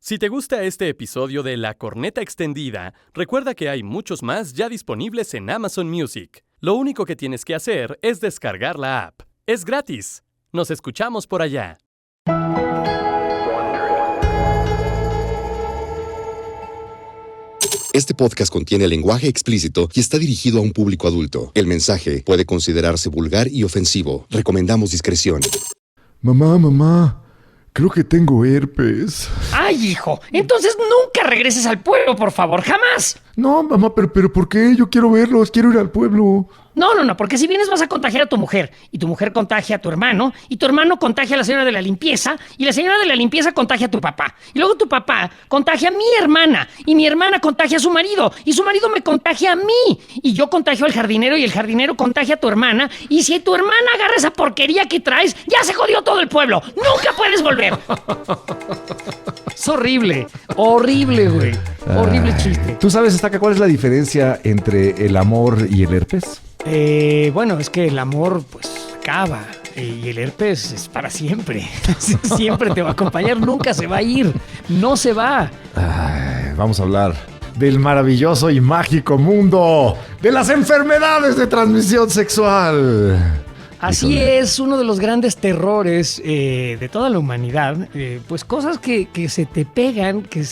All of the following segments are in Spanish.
Si te gusta este episodio de La Corneta Extendida, recuerda que hay muchos más ya disponibles en Amazon Music. Lo único que tienes que hacer es descargar la app. Es gratis. Nos escuchamos por allá. Este podcast contiene lenguaje explícito y está dirigido a un público adulto. El mensaje puede considerarse vulgar y ofensivo. Recomendamos discreción. Mamá, creo que tengo herpes. ¡Ay, hijo! Entonces nunca regreses al pueblo, por favor, jamás. No, mamá, pero ¿por qué? Yo quiero verlos, quiero ir al pueblo. No, porque si vienes vas a contagiar a tu mujer, y tu mujer contagia a tu hermano, y tu hermano contagia a la señora de la limpieza, y la señora de la limpieza contagia a tu papá, y luego tu papá contagia a mi hermana, y mi hermana contagia a su marido, y su marido me contagia a mí, y yo contagio al jardinero, y el jardinero contagia a tu hermana, y si tu hermana agarra esa porquería que traes, ya se jodió todo el pueblo, nunca puedes volver. Es horrible, güey, horrible chiste. ¿Tú sabes, Estaca, cuál es la diferencia entre el amor y el herpes? Bueno, es que el amor, pues, acaba. Y el herpes es para siempre. Siempre te va a acompañar, nunca se va a ir. No se va. Vamos a hablar del maravilloso y mágico mundo de las enfermedades de transmisión sexual. Así es, uno de los grandes terrores de toda la humanidad, pues cosas que se te pegan, que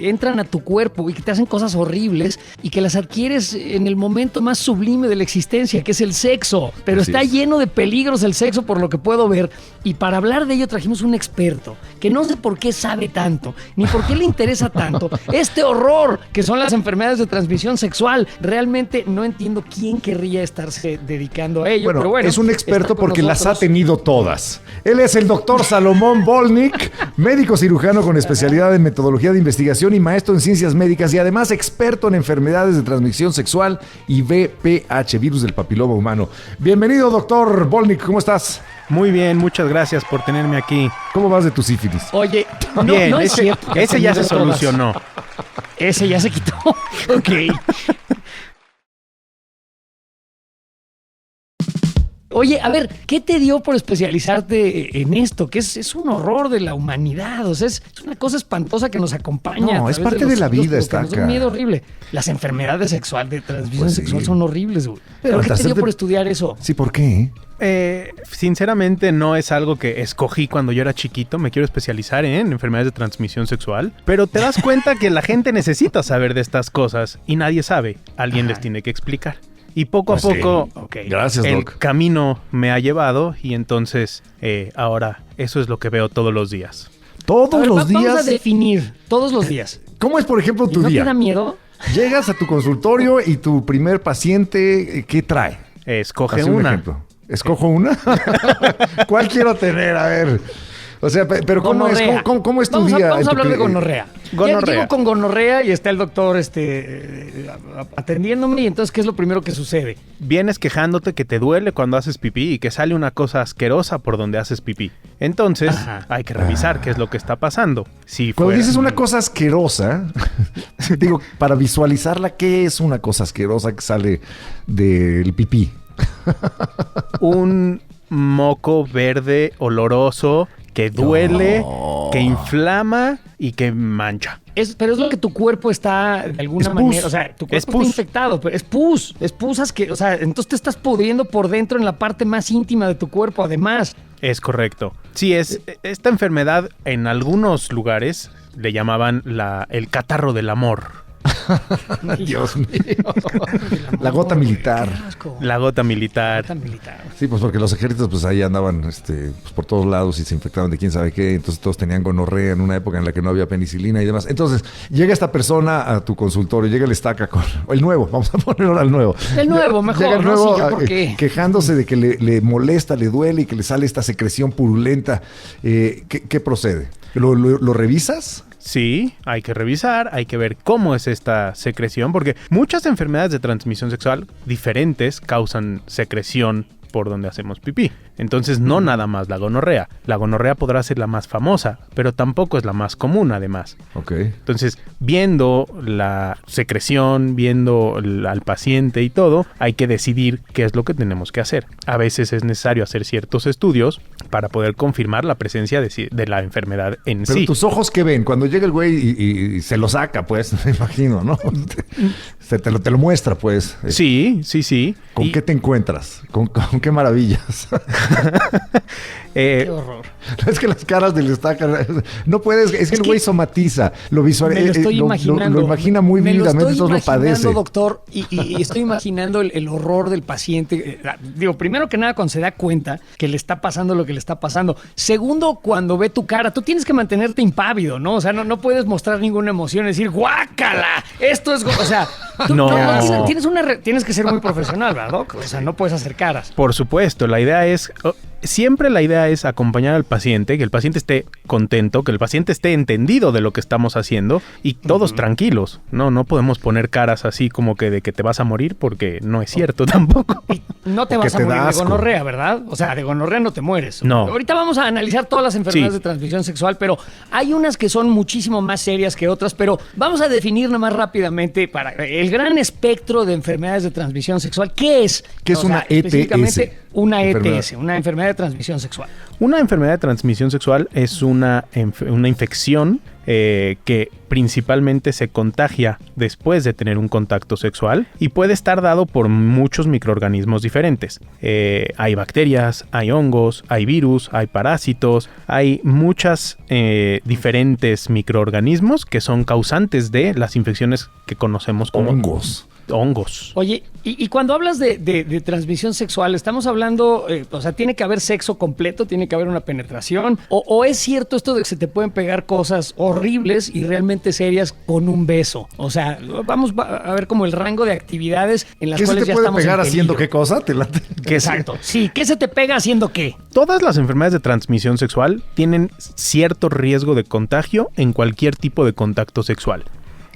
entran a tu cuerpo y que te hacen cosas horribles y que las adquieres en el momento más sublime de la existencia, que es el sexo. Pero está lleno de peligros el sexo por lo que puedo ver, y para hablar de ello trajimos un experto que no sé por qué sabe tanto, ni por qué le interesa tanto este horror que son las enfermedades de transmisión sexual. Realmente no entiendo quién querría estarse dedicando a ello, pero bueno. Es un experto porque las ha tenido todas. Él es el doctor Salomón Volnik, médico cirujano con especialidad en metodología de investigación y maestro en ciencias médicas, y además experto en enfermedades de transmisión sexual y VPH, virus del papiloma humano. Bienvenido, doctor Volnik, ¿cómo estás? Muy bien, muchas gracias por tenerme aquí. ¿Cómo vas de tu sífilis? Oye, bien, no es cierto. Ese ya se solucionó. Ese ya se quitó. Ok. Oye, a ver, ¿qué te dio por especializarte en esto? Que es un horror de la humanidad, o sea, es una cosa espantosa que nos acompaña. No, es parte de la vida, está acá. Es un miedo horrible. Las enfermedades sexuales de transmisión sexual son horribles, güey. ¿Pero qué te dio por estudiar eso? Sí, ¿por qué? Sinceramente no es algo que escogí cuando yo era chiquito. Me quiero especializar en enfermedades de transmisión sexual, pero te das cuenta que la gente necesita saber de estas cosas y nadie sabe. Alguien les tiene que explicar. Y poco a poco, Gracias, el Doc. camino me ha llevado, y entonces ahora eso es lo que veo todos los días. ¿Todos los días? Vamos a definir, todos los días. ¿Cómo es, por ejemplo, tu día? día? ¿No te da miedo? Llegas a tu consultorio y tu primer paciente, ¿qué trae? Escoge Haz un una. ejemplo. ¿Escojo una? ¿Cuál quiero tener? A ver. O sea, pero ¿cómo es tu día? Vamos a hablar de gonorrea. Gonorrea. Llego con gonorrea y está el doctor atendiéndome, y entonces, ¿qué es lo primero que sucede? Vienes quejándote que te duele cuando haces pipí y que sale una cosa asquerosa por donde haces pipí. Entonces, hay que revisar qué es lo que está pasando. Cuando dices una cosa asquerosa, digo, para visualizarla, ¿qué es una cosa asquerosa que sale del pipí? Un moco verde oloroso que duele, que inflama y que mancha. Pero es lo que tu cuerpo está de alguna manera, o sea, tu cuerpo está infectado, pero es pus o sea, entonces te estás pudriendo por dentro en la parte más íntima de tu cuerpo, además. Es correcto. Sí, esta enfermedad en algunos lugares le llamaban el catarro del amor. Dios mío. La gota militar. La gota militar. Sí, pues porque los ejércitos pues ahí andaban pues, por todos lados y se infectaban de quién sabe qué. Entonces todos tenían gonorrea en una época en la que no había penicilina y demás. Entonces llega esta persona a tu consultorio, llega el Estaca con el nuevo, vamos a ponerlo al nuevo. El nuevo, mejor. Llega el nuevo, no sé yo por qué. Quejándose de que le molesta, le duele y que le sale esta secreción purulenta. ¿Qué procede? ¿Lo revisas? Sí, hay que revisar, hay que ver cómo es esta secreción, porque muchas enfermedades de transmisión sexual diferentes causan secreción por donde hacemos pipí. Entonces no nada más la gonorrea. La gonorrea podrá ser la más famosa, pero tampoco es la más común además. Ok. Entonces, viendo la secreción, viendo al paciente y todo, hay que decidir qué es lo que tenemos que hacer. A veces es necesario hacer ciertos estudios para poder confirmar la presencia de la enfermedad en Pero sí. tus ojos, ¿qué ven? Cuando llega el güey y se lo saca, pues, me imagino, ¿no? Te lo muestra, pues. Sí. ¿Con qué te encuentras? ¿Con qué maravillas? Qué horror. Es que las caras del estaca... No puedes... Es que el güey somatiza. Lo visual... Me lo estoy imaginando. Lo imagina muy vívidamente, entonces lo padece. Doctor, y estoy imaginando el horror del paciente. Digo, primero que nada, cuando se da cuenta que le está pasando lo que le está pasando. Segundo, cuando ve tu cara, tú tienes que mantenerte impávido, ¿no? O sea, no puedes mostrar ninguna emoción, decir, ¡guácala! Esto es... O sea, tú No. tienes que ser muy profesional, ¿verdad, Doc? O sea, no puedes hacer caras. Por supuesto, la idea es... Siempre la idea es acompañar al paciente, que el paciente esté contento, que el paciente esté entendido de lo que estamos haciendo y todos tranquilos. No podemos poner caras así como que de que te vas a morir porque no es cierto tampoco. Y no te vas a morir de gonorrea, ¿verdad? O sea, de gonorrea no te mueres. No. Ahorita vamos a analizar todas las enfermedades de transmisión sexual, pero hay unas que son muchísimo más serias que otras, pero vamos a definir nada más rápidamente para el gran espectro de enfermedades de transmisión sexual. ¿Qué es? ¿Qué es una ETS? Específicamente una ETS, una enfermedad de transmisión sexual. Una enfermedad de transmisión sexual es una infección que principalmente se contagia después de tener un contacto sexual y puede estar dado por muchos microorganismos diferentes. Hay bacterias, hay hongos, hay virus, hay parásitos, hay muchas diferentes microorganismos que son causantes de las infecciones que conocemos como hongos. Oye, y cuando hablas de transmisión sexual, estamos hablando, o sea, ¿tiene que haber sexo completo? ¿Tiene que haber una penetración? ¿O es cierto esto de que se te pueden pegar cosas horribles y realmente serias con un beso? O sea, vamos a ver como el rango de actividades en las cuales ya estamos en peligro. ¿Qué se te puede pegar haciendo qué cosa? Exacto. Sí, ¿qué se te pega haciendo qué? Todas las enfermedades de transmisión sexual tienen cierto riesgo de contagio en cualquier tipo de contacto sexual.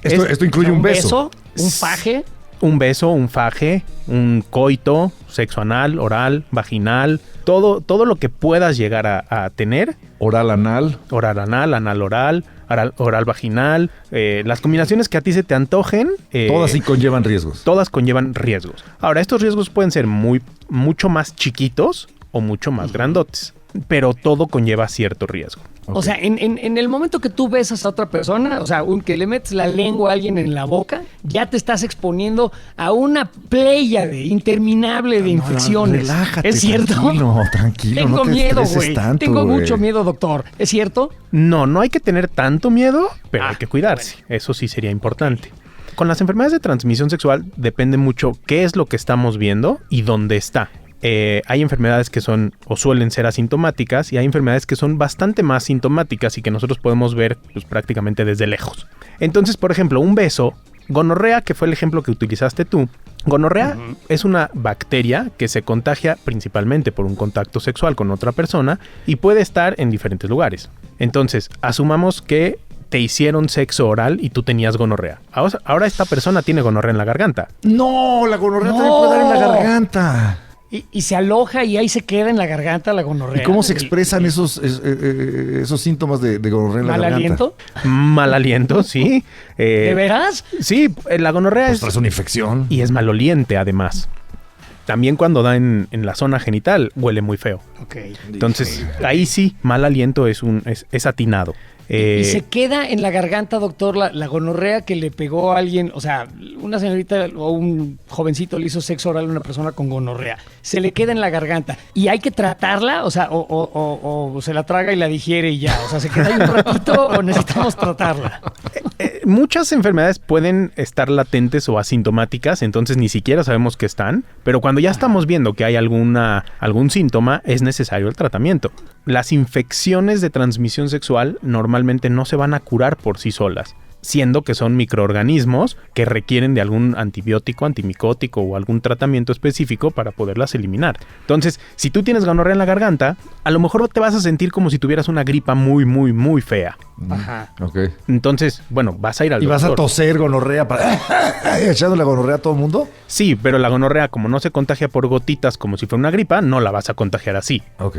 Esto incluye un beso. ¿Un faje? Un beso, un faje, un coito, sexo anal, oral, vaginal, todo lo que puedas llegar a tener. Oral anal, anal oral vaginal, las combinaciones que a ti se te antojen. Todas sí conllevan riesgos. Todas conllevan riesgos. Ahora, estos riesgos pueden ser mucho más chiquitos o mucho más grandotes, pero todo conlleva cierto riesgo. Okay. O sea, en el momento que tú besas a otra persona, o sea, que le metes la lengua a alguien en la boca, ya te estás exponiendo a una pléyade interminable de infecciones. Relájate, ¿Es cierto? Tranquilo. Tengo miedo, güey. Tengo mucho miedo, doctor. ¿Es cierto? No hay que tener tanto miedo, pero hay que cuidarse. Bueno. Eso sí sería importante. Con las enfermedades de transmisión sexual depende mucho qué es lo que estamos viendo y dónde está. Hay enfermedades que son o suelen ser asintomáticas y hay enfermedades que son bastante más sintomáticas y que nosotros podemos ver pues, prácticamente desde lejos. Entonces, por ejemplo, un beso, gonorrea, que fue el ejemplo que utilizaste tú. Gonorrea es una bacteria que se contagia principalmente por un contacto sexual con otra persona y puede estar en diferentes lugares. Entonces, asumamos que te hicieron sexo oral y tú tenías gonorrea. Ahora esta persona tiene gonorrea en la garganta. No, la gonorrea también puede dar en la garganta. Y se aloja y ahí se queda en la garganta la gonorrea. ¿Y cómo se expresan esos síntomas de gonorrea en la garganta? ¿Mal aliento? Mal aliento, sí. ¿De veras? Sí, la gonorrea es una infección. Y es maloliente, además. También cuando da en la zona genital, huele muy feo. Okay. Entonces, ahí sí, mal aliento es atinado. ¿Y se queda en la garganta, doctor, la gonorrea que le pegó a alguien? O sea, una señorita o un jovencito le hizo sexo oral a una persona con gonorrea. Se le queda en la garganta. ¿Y hay que tratarla? O sea, o se la traga y la digiere y ya. O sea, ¿se queda ahí un ratito o necesitamos tratarla? Muchas enfermedades pueden estar latentes o asintomáticas, entonces ni siquiera sabemos que están. Pero cuando ya estamos viendo que hay algún síntoma, es necesario el tratamiento. Las infecciones de transmisión sexual normalmente no se van a curar por sí solas. siendo que son microorganismos que requieren de algún antibiótico, antimicótico o algún tratamiento específico para poderlas eliminar. Entonces, si tú tienes gonorrea en la garganta, a lo mejor te vas a sentir como si tuvieras una gripa muy, muy, muy fea. Ajá. Ok. Entonces, bueno, vas a ir al ¿Y doctor. vas a toser gonorrea para echándole gonorrea a todo el mundo? Sí, pero la gonorrea, como no se contagia por gotitas como si fuera una gripa, no la vas a contagiar así. Ok.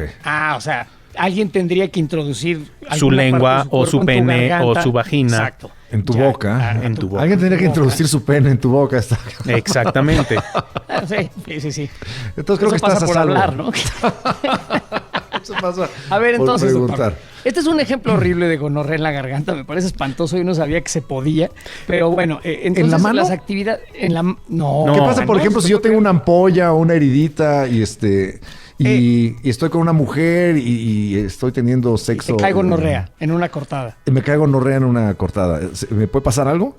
O sea, alguien tendría que introducir Su alguna lengua parte de o su cuerpo en tu pene garganta. o su vagina. Exacto. En tu Ya, boca. En tu boca. Alguien tendría que introducir su pene en tu boca. Exactamente. Sí. Entonces creo que Eso pasa estás a por salvo. hablar, ¿no? Eso pasa A ver, por entonces, preguntar. doctor, este es un ejemplo horrible de gonorrea en la garganta. Me parece espantoso y no sabía que se podía. Pero bueno, entonces ¿En la mano? las actividades... No. ¿Qué pasa, por no, ejemplo, si yo tengo una ampolla o una heridita y y estoy con una mujer y estoy teniendo sexo? Te cae gonorrea en una cortada. Me caigo gonorrea en una cortada. ¿Me puede pasar algo?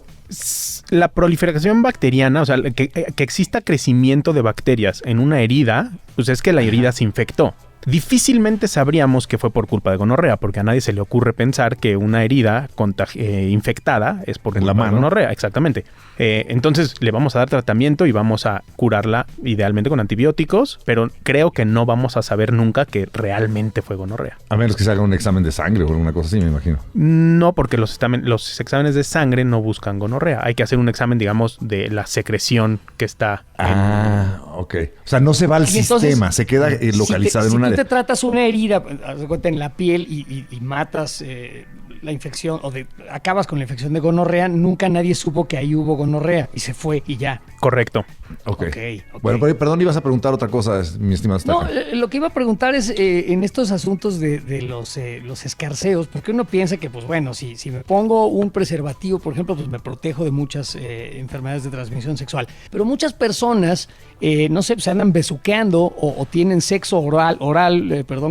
La proliferación bacteriana, o sea, que exista crecimiento de bacterias en una herida, pues es que la herida se infectó. Difícilmente sabríamos que fue por culpa de gonorrea, porque a nadie se le ocurre pensar que una herida infectada es por En culpa la de mano. gonorrea. Exactamente. Entonces le vamos a dar tratamiento y vamos a curarla idealmente con antibióticos, pero creo que no vamos a saber nunca que realmente fue gonorrea. A menos que se haga un examen de sangre o alguna cosa así, me imagino. No, porque los exámenes de sangre no buscan gonorrea. Hay que hacer un examen, digamos, de la secreción que está Ok. O sea, no se va al Y entonces, sistema, se queda localizado en si una tú área. te tratas una herida, haz de cuenta, en la piel y matas la infección acabas con la infección de gonorrea, nunca nadie supo que ahí hubo gonorrea y se fue y ya. Correcto. Ok. Ok. Bueno, perdón, ibas a preguntar otra cosa, mi estimado No, Staca. lo que iba a preguntar es en estos asuntos de los escarceos, porque uno piensa que, pues bueno, si me pongo un preservativo, por ejemplo, pues me protejo de muchas enfermedades de transmisión sexual. Pero muchas personas, no sé, se andan besuqueando o tienen sexo oral,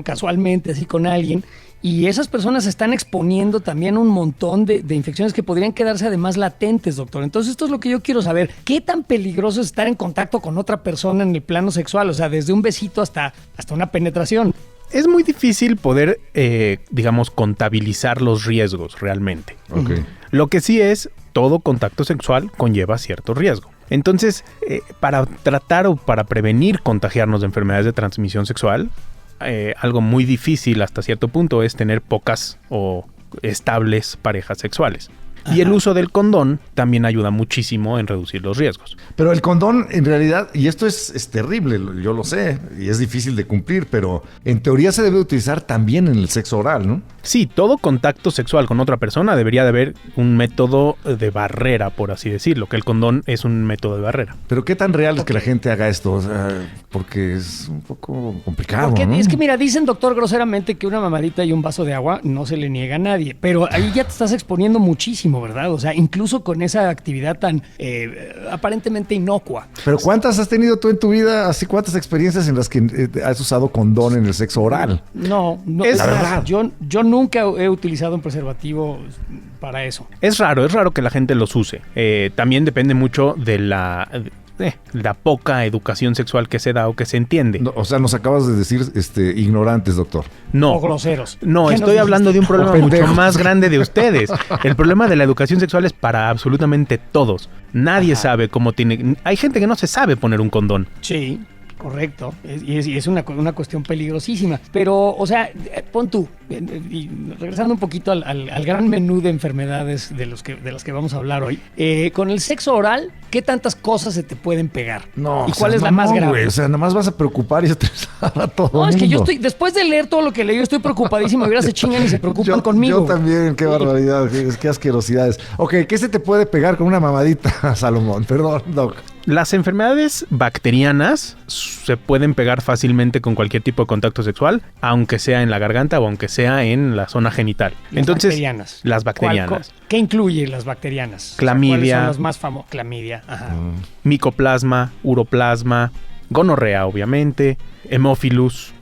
casualmente, así con alguien. Y esas personas se están exponiendo también a un montón de infecciones que podrían quedarse además latentes, doctor. Entonces, esto es lo que yo quiero saber. ¿Qué tan peligroso es estar en contacto con otra persona en el plano sexual? O sea, desde un besito hasta una penetración. Es muy difícil poder, digamos, contabilizar los riesgos realmente. Ok. Lo que sí es, todo contacto sexual conlleva cierto riesgo. Entonces, para tratar o para prevenir contagiarnos de enfermedades de transmisión sexual, algo muy difícil hasta cierto punto es tener pocas o estables parejas sexuales. Y el uso del condón también ayuda muchísimo en reducir los riesgos. Pero el condón, en realidad, y esto es terrible, yo lo sé, y es difícil de cumplir, pero en teoría se debe utilizar también en el sexo oral, ¿no? Sí, todo contacto sexual con otra persona debería de haber un método de barrera, por así decirlo, que el condón es un método de barrera. Pero ¿qué tan real es que la gente haga esto? O sea, porque es un poco complicado, Porque ¿no? es que mira, dicen, doctor, groseramente que una mamadita y un vaso de agua no se le niega a nadie, pero ahí ya te estás exponiendo muchísimo, ¿verdad? O sea, incluso con esa actividad tan aparentemente inocua. Pero ¿cuántas has tenido tú en tu vida? Así, ¿cuántas experiencias en las que has usado condón en el sexo oral? No, Es la verdad. Yo nunca he utilizado un preservativo para eso. Es raro que la gente los use. También depende mucho de la poca educación sexual que se da o que se entiende. No, o sea, nos acabas de decir ignorantes, doctor. No. O groseros. No, ¿Qué estoy nos hablando de un problema O mucho pendejos. más grande de ustedes. El problema de la educación sexual es para absolutamente todos. Nadie sabe cómo tiene... Hay gente que no se sabe poner un condón. Sí, correcto. Y es una cuestión peligrosísima. Pero, o sea, pon tú, y regresando un poquito al gran menú de enfermedades de las que vamos a hablar hoy. Con el sexo oral, ¿qué tantas cosas se te pueden pegar? No, ¿Y o cuál sea, es la más mamón, grave? güey. O sea, nada más vas a preocupar y se te a todo No, es que yo mundo. estoy, después de leer todo lo que leí, yo estoy preocupadísimo. Ahora se chingan y se preocupan conmigo. Yo también, qué barbaridad, qué asquerosidades. Ok, ¿qué se te puede pegar con una mamadita, Salomón? Perdón, Doc. Las enfermedades bacterianas se pueden pegar fácilmente con cualquier tipo de contacto sexual, aunque sea en la garganta o aunque sea en la zona genital. Las Entonces, bacterianas. las bacterianas. ¿Qué incluye las bacterianas? Clamidia. ¿Cuáles son las más famosas? Clamidia, ajá. Micoplasma, uroplasma, gonorrea, obviamente, Haemophilus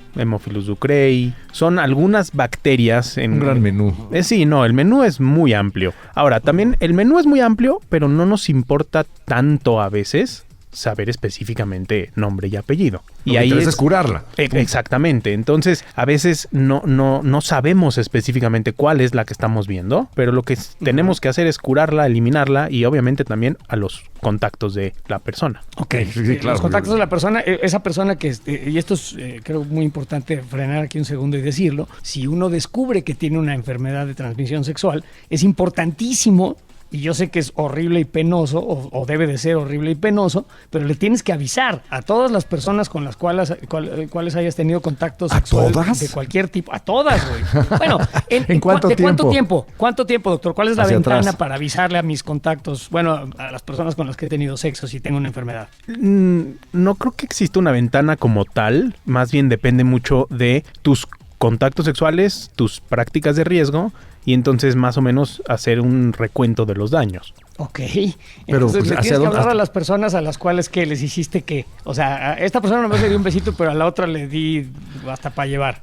ducreyi. Son algunas bacterias en Un gran menú. Sí, no, el menú es muy amplio. Ahora, también el menú es muy amplio, pero no nos importa tanto a veces saber específicamente nombre y apellido. Lo Y que ahí interesa es curarla. Exactamente. Entonces, a veces no sabemos específicamente cuál es la que estamos viendo, pero lo que tenemos que hacer es curarla, eliminarla y obviamente también a los contactos de la persona. Ok, Sí, claro. los contactos de la persona, esa persona que, y esto es creo muy importante frenar aquí un segundo y decirlo, si uno descubre que tiene una enfermedad de transmisión sexual, es importantísimo, y yo sé que es horrible y penoso, o debe de ser horrible y penoso, pero le tienes que avisar a todas las personas con las cuales hayas tenido contacto ¿A sexual todas? de cualquier tipo. A todas, güey. Bueno, ¿En cuánto ¿de tiempo? cuánto tiempo? ¿Cuánto tiempo, doctor? ¿Cuál es la Hacia ventana atrás. para avisarle a mis contactos, bueno, a las personas con las que he tenido sexo si tengo una enfermedad? No creo que exista una ventana como tal, más bien depende mucho de tus contactos sexuales, tus prácticas de riesgo y entonces más o menos hacer un recuento de los daños. Ok. Pero, Entonces pues, le ¿hacia tienes que dónde? hablar a Hasta- las personas a las cuales que les hiciste qué. O sea, a esta persona nomás le di un besito, pero a la otra le di hasta para llevar.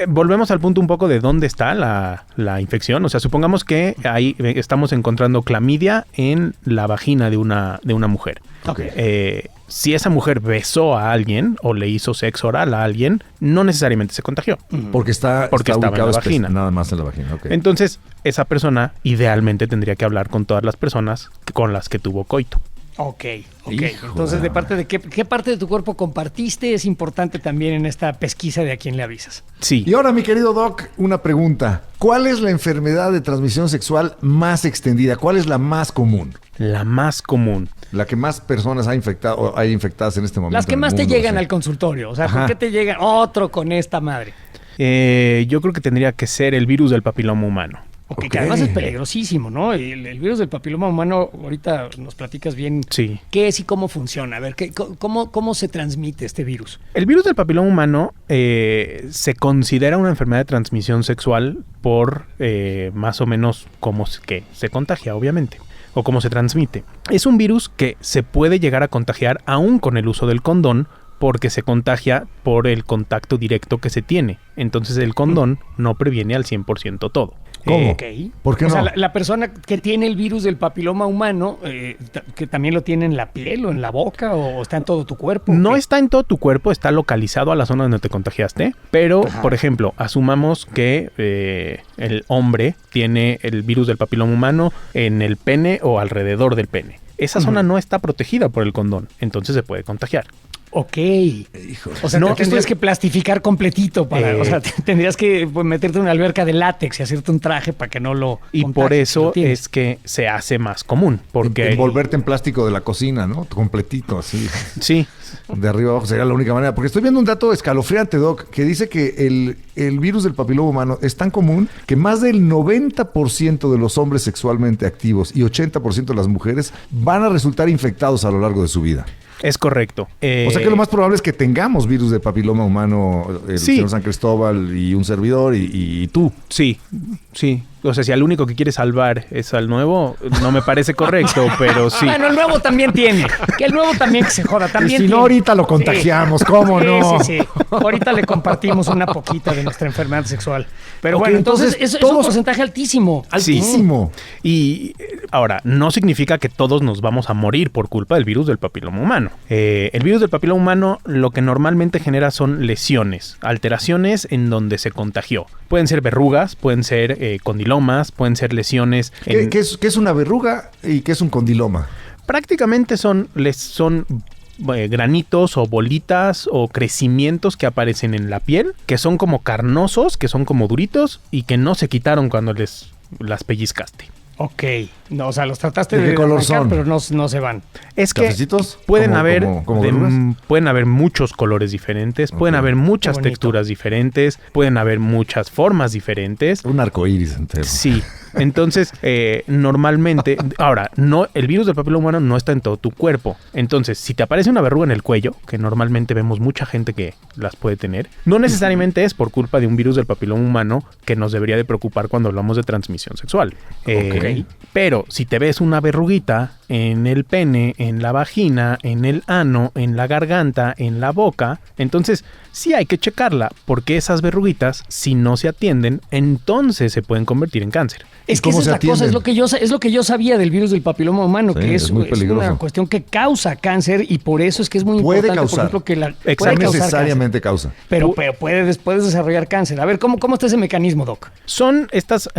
Volvemos al punto un poco de dónde está la infección. O sea, supongamos que ahí estamos encontrando clamidia en la vagina de una mujer. Ok. Si esa mujer besó a alguien o le hizo sexo oral a alguien, no necesariamente se contagió. Porque está estaba en la ubicado vagina. nada más en la vagina. Ok. Entonces, esa persona idealmente tendría que hablar con todas las personas con las que tuvo coito. Ok. Hijo Entonces, de de parte de qué parte de tu cuerpo compartiste es importante también en esta pesquisa de a quién le avisas. Sí. Y ahora, mi querido Doc, una pregunta. ¿Cuál es la enfermedad de transmisión sexual más extendida? ¿Cuál es la más común? La más común. La que más personas ha infectado o hay infectadas en este momento. Las que en el más te mundo, llegan sí. al consultorio. O sea, ¿por Ajá. qué te llegan otro con esta madre? Yo creo que tendría que ser el virus del papiloma humano. Ok, Ok. que además es peligrosísimo, ¿no? El virus del papiloma humano, ahorita nos platicas bien Sí. qué es y cómo funciona. A ver, ¿cómo se transmite este virus? El virus del papiloma humano se considera una enfermedad de transmisión sexual por más o menos cómo que se contagia, obviamente, o cómo se transmite. Es un virus que se puede llegar a contagiar aún con el uso del condón porque se contagia por el contacto directo que se tiene. Entonces el condón no previene al 100% todo. ¿Cómo? Ok. ¿Por qué O sea, no? la persona que tiene el virus del papiloma humano, que también lo tiene en la piel o en la boca o está en todo tu cuerpo. No ¿qué? está en todo tu cuerpo, está localizado a la zona donde te contagiaste, pero, Ajá. por ejemplo, asumamos que el hombre tiene el virus del papiloma humano en el pene o alrededor del pene. Esa zona no está protegida por el condón, entonces se puede contagiar. Ok. Hijo. O sea, No, te tendrías que plastificar completito para, o sea, tendrías que pues, meterte en una alberca de látex y hacerte un traje para que no lo Y contagies, por si eso lo tienes. es que se hace más común, porque Envolverte en plástico de la cocina, ¿no? Completito, así. sí, De arriba abajo sería la única manera. Porque estoy viendo un dato escalofriante, Doc, que dice que el virus del papiloma humano es tan común que más del 90% de los hombres sexualmente activos y 80% de las mujeres van a resultar infectados a lo largo de su vida. es correcto. O sea que lo más probable es que tengamos virus de papiloma humano, el Sí. señor San Cristóbal y un servidor y tú. Sí, sí. O sea, si al único que quiere salvar es al nuevo, no me parece correcto, pero sí. Bueno, el nuevo también tiene. Que el nuevo también que se joda. También Si no, tiene. ahorita lo contagiamos, ¿cómo no? Sí. Ahorita le compartimos una poquita de nuestra enfermedad sexual. Pero Ok, bueno, entonces entonces, es un todos- porcentaje altísimo. Altísimo. Y ahora, no significa que todos nos vamos a morir por culpa del virus del papiloma humano. El virus del papiloma humano lo que normalmente genera son lesiones, alteraciones en donde se contagió. Pueden ser verrugas, pueden ser condilomas, pueden ser lesiones. ¿Qué es una verruga y qué es un condiloma? Prácticamente son granitos o bolitas o crecimientos que aparecen en la piel, que son como carnosos, que son como duritos y que no se quitaron cuando las pellizcaste. Ok. No, o sea, los trataste ¿De de qué color arrancar, son? pero no se van. Es que ¿Cafecitos? pueden ¿Como- haber como verrugas? pueden haber muchos colores diferentes, pueden Ok. haber muchas Qué bonito. texturas diferentes, pueden haber muchas formas diferentes. Un arcoíris entero. Sí. Entonces, normalmente, ahora, no, el virus del papiloma humano no está en todo tu cuerpo. Entonces, si te aparece una verruga en el cuello, que normalmente vemos mucha gente que las puede tener, no necesariamente es por culpa de un virus del papiloma humano que nos debería de preocupar cuando hablamos de transmisión sexual. Ok. Pero si te ves una verruguita en el pene, en la vagina, en el ano, en la garganta, en la boca. Entonces, sí hay que checarla, porque esas verruguitas, si no se atienden, entonces se pueden convertir en cáncer. Es que esa es la cosa, es lo que yo sabía del virus del papiloma humano, Sí, que es muy peligroso. una cuestión que causa cáncer y por eso es que es muy Puede importante, causar. por ejemplo, que No puede causar necesariamente causa. cáncer. Pero puedes desarrollar cáncer. A ver, ¿cómo está ese mecanismo, Doc? Son estas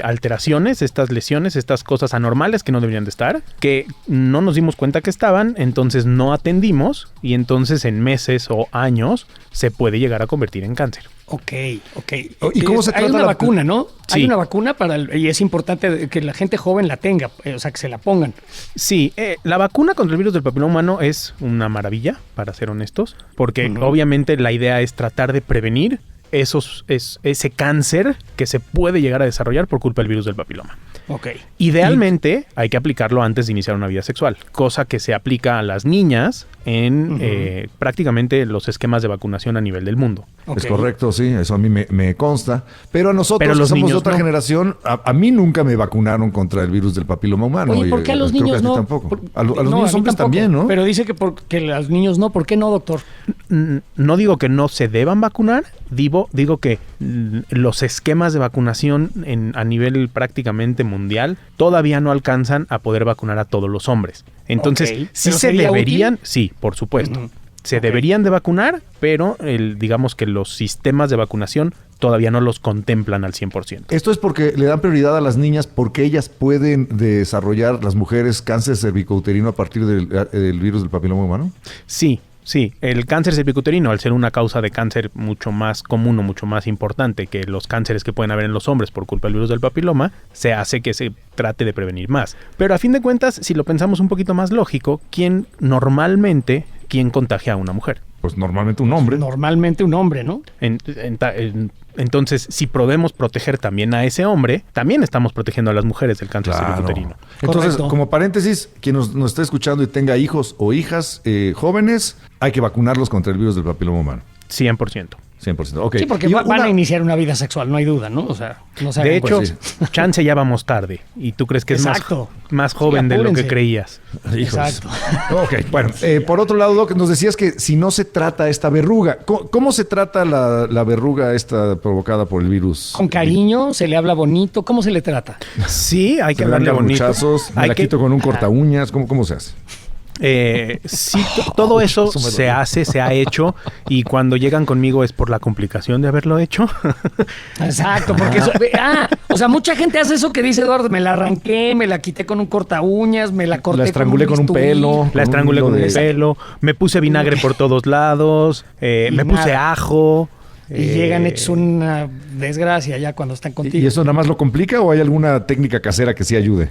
alteraciones, estas lesiones, estas cosas anormales que no deberían de estar, que no nos dimos cuenta que estaban, entonces no atendimos y entonces en meses o años se puede llegar a convertir en cáncer. Ok. ¿Y cómo se Hay trata una la- vacuna, ¿no? Sí. Hay una vacuna y es importante que la gente joven la tenga, o sea, que se la pongan. Sí, la vacuna contra el virus del papiloma humano es una maravilla, para ser honestos, porque obviamente la idea es tratar de prevenir ese cáncer que se puede llegar a desarrollar por culpa del virus del papiloma. Ok. Idealmente hay que aplicarlo antes de iniciar una vida sexual, cosa que se aplica a las niñas en prácticamente los esquemas de vacunación a nivel del mundo. Ok. Es correcto, sí, eso a mí me consta. Pero a nosotros, Pero que los somos de niños otra no. generación, a mí nunca me vacunaron contra el virus del papiloma humano. Oye, ¿por qué a los creo que niños ti no? tampoco. A los No, niños mí hombres tampoco. también, ¿no? Pero dice que a los niños no. ¿Por qué no, doctor? No digo que no se deban vacunar, digo que los esquemas de vacunación a nivel prácticamente mundial todavía no alcanzan a poder vacunar a todos los hombres. Entonces, Ok, sí ¿pero se sería deberían, útil? sí, por supuesto. Ujú. Se Ok. deberían de vacunar, pero digamos que los sistemas de vacunación todavía no los contemplan al 100%. Esto es porque le dan prioridad a las niñas porque ellas pueden desarrollar, las mujeres, cáncer cervicouterino a partir del virus del papiloma humano. Sí, el cáncer cervicuterino, al ser una causa de cáncer mucho más común o mucho más importante que los cánceres que pueden haber en los hombres por culpa del virus del papiloma, se hace que se trate de prevenir más. Pero a fin de cuentas, si lo pensamos un poquito más lógico, ¿quién contagia a una mujer? Pues normalmente un hombre. Normalmente un hombre, ¿no? Entonces, si podemos proteger también a ese hombre, también estamos protegiendo a las mujeres del cáncer Claro. cervicuterino. Entonces, Correcto. como paréntesis, quien nos esté escuchando y tenga hijos o hijas jóvenes, hay que vacunarlos contra el virus del papiloma humano. 100%. 100%. Ok. Sí, porque Y van una- a iniciar una vida sexual, no hay duda, ¿no? O sea, no se De hagan hecho, Pues chance ya vamos tarde. Y tú crees que es Exacto. más joven Sí, de lo que apúrense. creías. Híjoles. Exacto. Ok, bueno, por otro lado, Doc, nos decías que si no se trata esta verruga, ¿cómo se trata la verruga esta provocada por el virus? Con cariño, se le habla bonito, ¿cómo se le trata? Sí, hay que Se le dan hablarle bonito. garruchazos, me Hay la que- quito con un corta uñas, ¿cómo se hace? Sí, todo eso se ha hecho, y cuando llegan conmigo es por la complicación de haberlo hecho. Exacto, porque o sea, mucha gente hace eso que dice Eduardo, me la arranqué, me la quité con un corta uñas, me la corté La estrangulé con un bisturí. pelo. La estrangulé hilo con de- el pelo, me puse vinagre por todos lados, me Y puse nada. ajo. Y llegan hechos una desgracia ya cuando están contigo. ¿Y eso nada más lo complica o hay alguna técnica casera que sí ayude?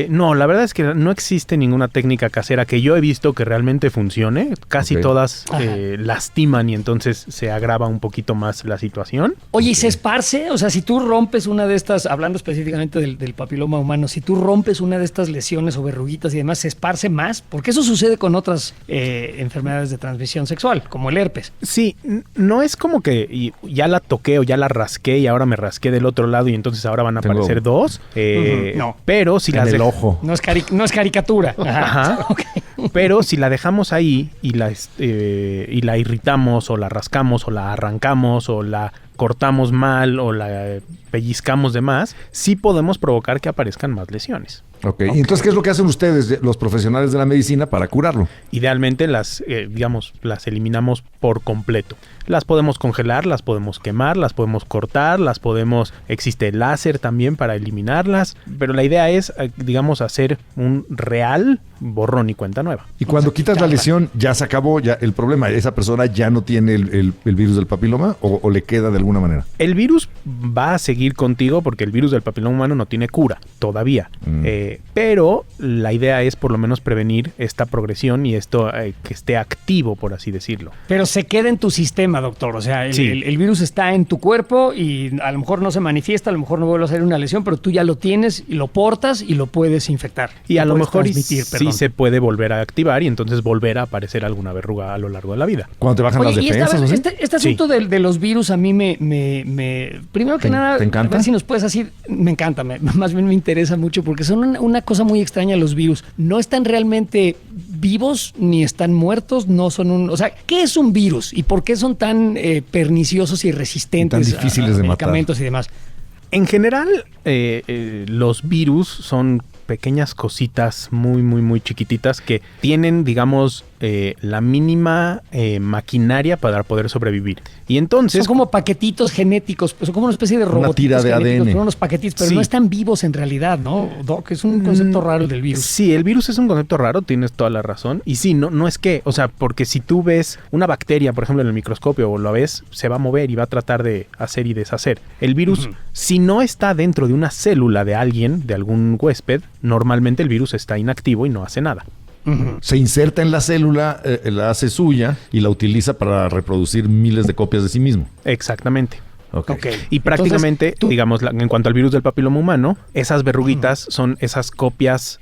No, la verdad es que no existe ninguna técnica casera que yo he visto que realmente funcione. Casi Ok. todas Ajá. lastiman y entonces se agrava un poquito más la situación. Oye, ¿y se esparce? O sea, si tú rompes una de estas, hablando específicamente del papiloma humano, si tú rompes una de estas lesiones o verruguitas y demás, ¿se esparce más? Porque eso sucede con otras enfermedades de transmisión sexual, como el herpes. Sí, no es como que ya la toqué o ya la rasqué y ahora me rasqué del otro lado y entonces ahora van a Tengo- aparecer dos. Ujú, no. Pero si En las el dej- ojo. No es caricatura. Ajá. Ok. Pero si la dejamos ahí y la irritamos o la rascamos o la arrancamos o la cortamos mal o la pellizcamos de más, sí podemos provocar que aparezcan más lesiones. Ok. ¿Y entonces qué es lo que hacen ustedes, los profesionales de la medicina, para curarlo? Idealmente las eliminamos por completo. Las podemos congelar, las podemos quemar, las podemos cortar, existe el láser también para eliminarlas, pero la idea es, hacer un real borrón y cuenta nueva. Y cuando quitas la lesión, ya se acabó ya el problema. ¿Esa persona ya no tiene el virus del papiloma o le queda de alguna manera? El virus va a seguir contigo porque el virus del papiloma humano no tiene cura todavía. Pero la idea es por lo menos prevenir esta progresión y esto que esté activo, por así decirlo. Pero se queda en tu sistema, doctor. O sea, Sí. el virus está en tu cuerpo y a lo mejor no se manifiesta, a lo mejor no vuelve a hacer una lesión, pero tú ya lo tienes y lo portas y lo puedes infectar. Y a lo puedes mejor transmitir, sí se puede volver a activar y entonces volver a aparecer alguna verruga a lo largo de la vida. Cuando te bajan Oye, las y defensas, ¿no? este asunto de los virus a mí primero que ¿Te nada, encanta? a ver si nos puedes así, me encanta, más bien me interesa mucho porque son una cosa muy extraña los virus. No están realmente vivos ni están muertos, no son un... O sea, ¿qué es un virus y por qué son tan perniciosos y resistentes tan difíciles a de medicamentos y demás? En general, los virus son pequeñas cositas muy, muy, muy chiquititas que tienen, digamos, la mínima maquinaria para poder sobrevivir. Y entonces... Son como paquetitos genéticos, pues son como una especie de robotitos. Una tira de genéticos, ADN. son unos paquetitos, pero Sí. no están vivos en realidad, ¿no, Doc? Es un concepto raro el del virus. Sí, el virus es un concepto raro, tienes toda la razón. Y sí, no es que, o sea, porque si tú ves una bacteria, por ejemplo, en el microscopio o lo ves, se va a mover y va a tratar de hacer y deshacer. El virus, si no está dentro de una célula de alguien, de algún huésped, normalmente el virus está inactivo y no hace nada. Se inserta en la célula, la hace suya y la utiliza para reproducir miles de copias de sí mismo. Exactamente. Ok. Ok. Y prácticamente, Entonces, tú- digamos, en cuanto al virus del papiloma humano, esas verruguitas son esas copias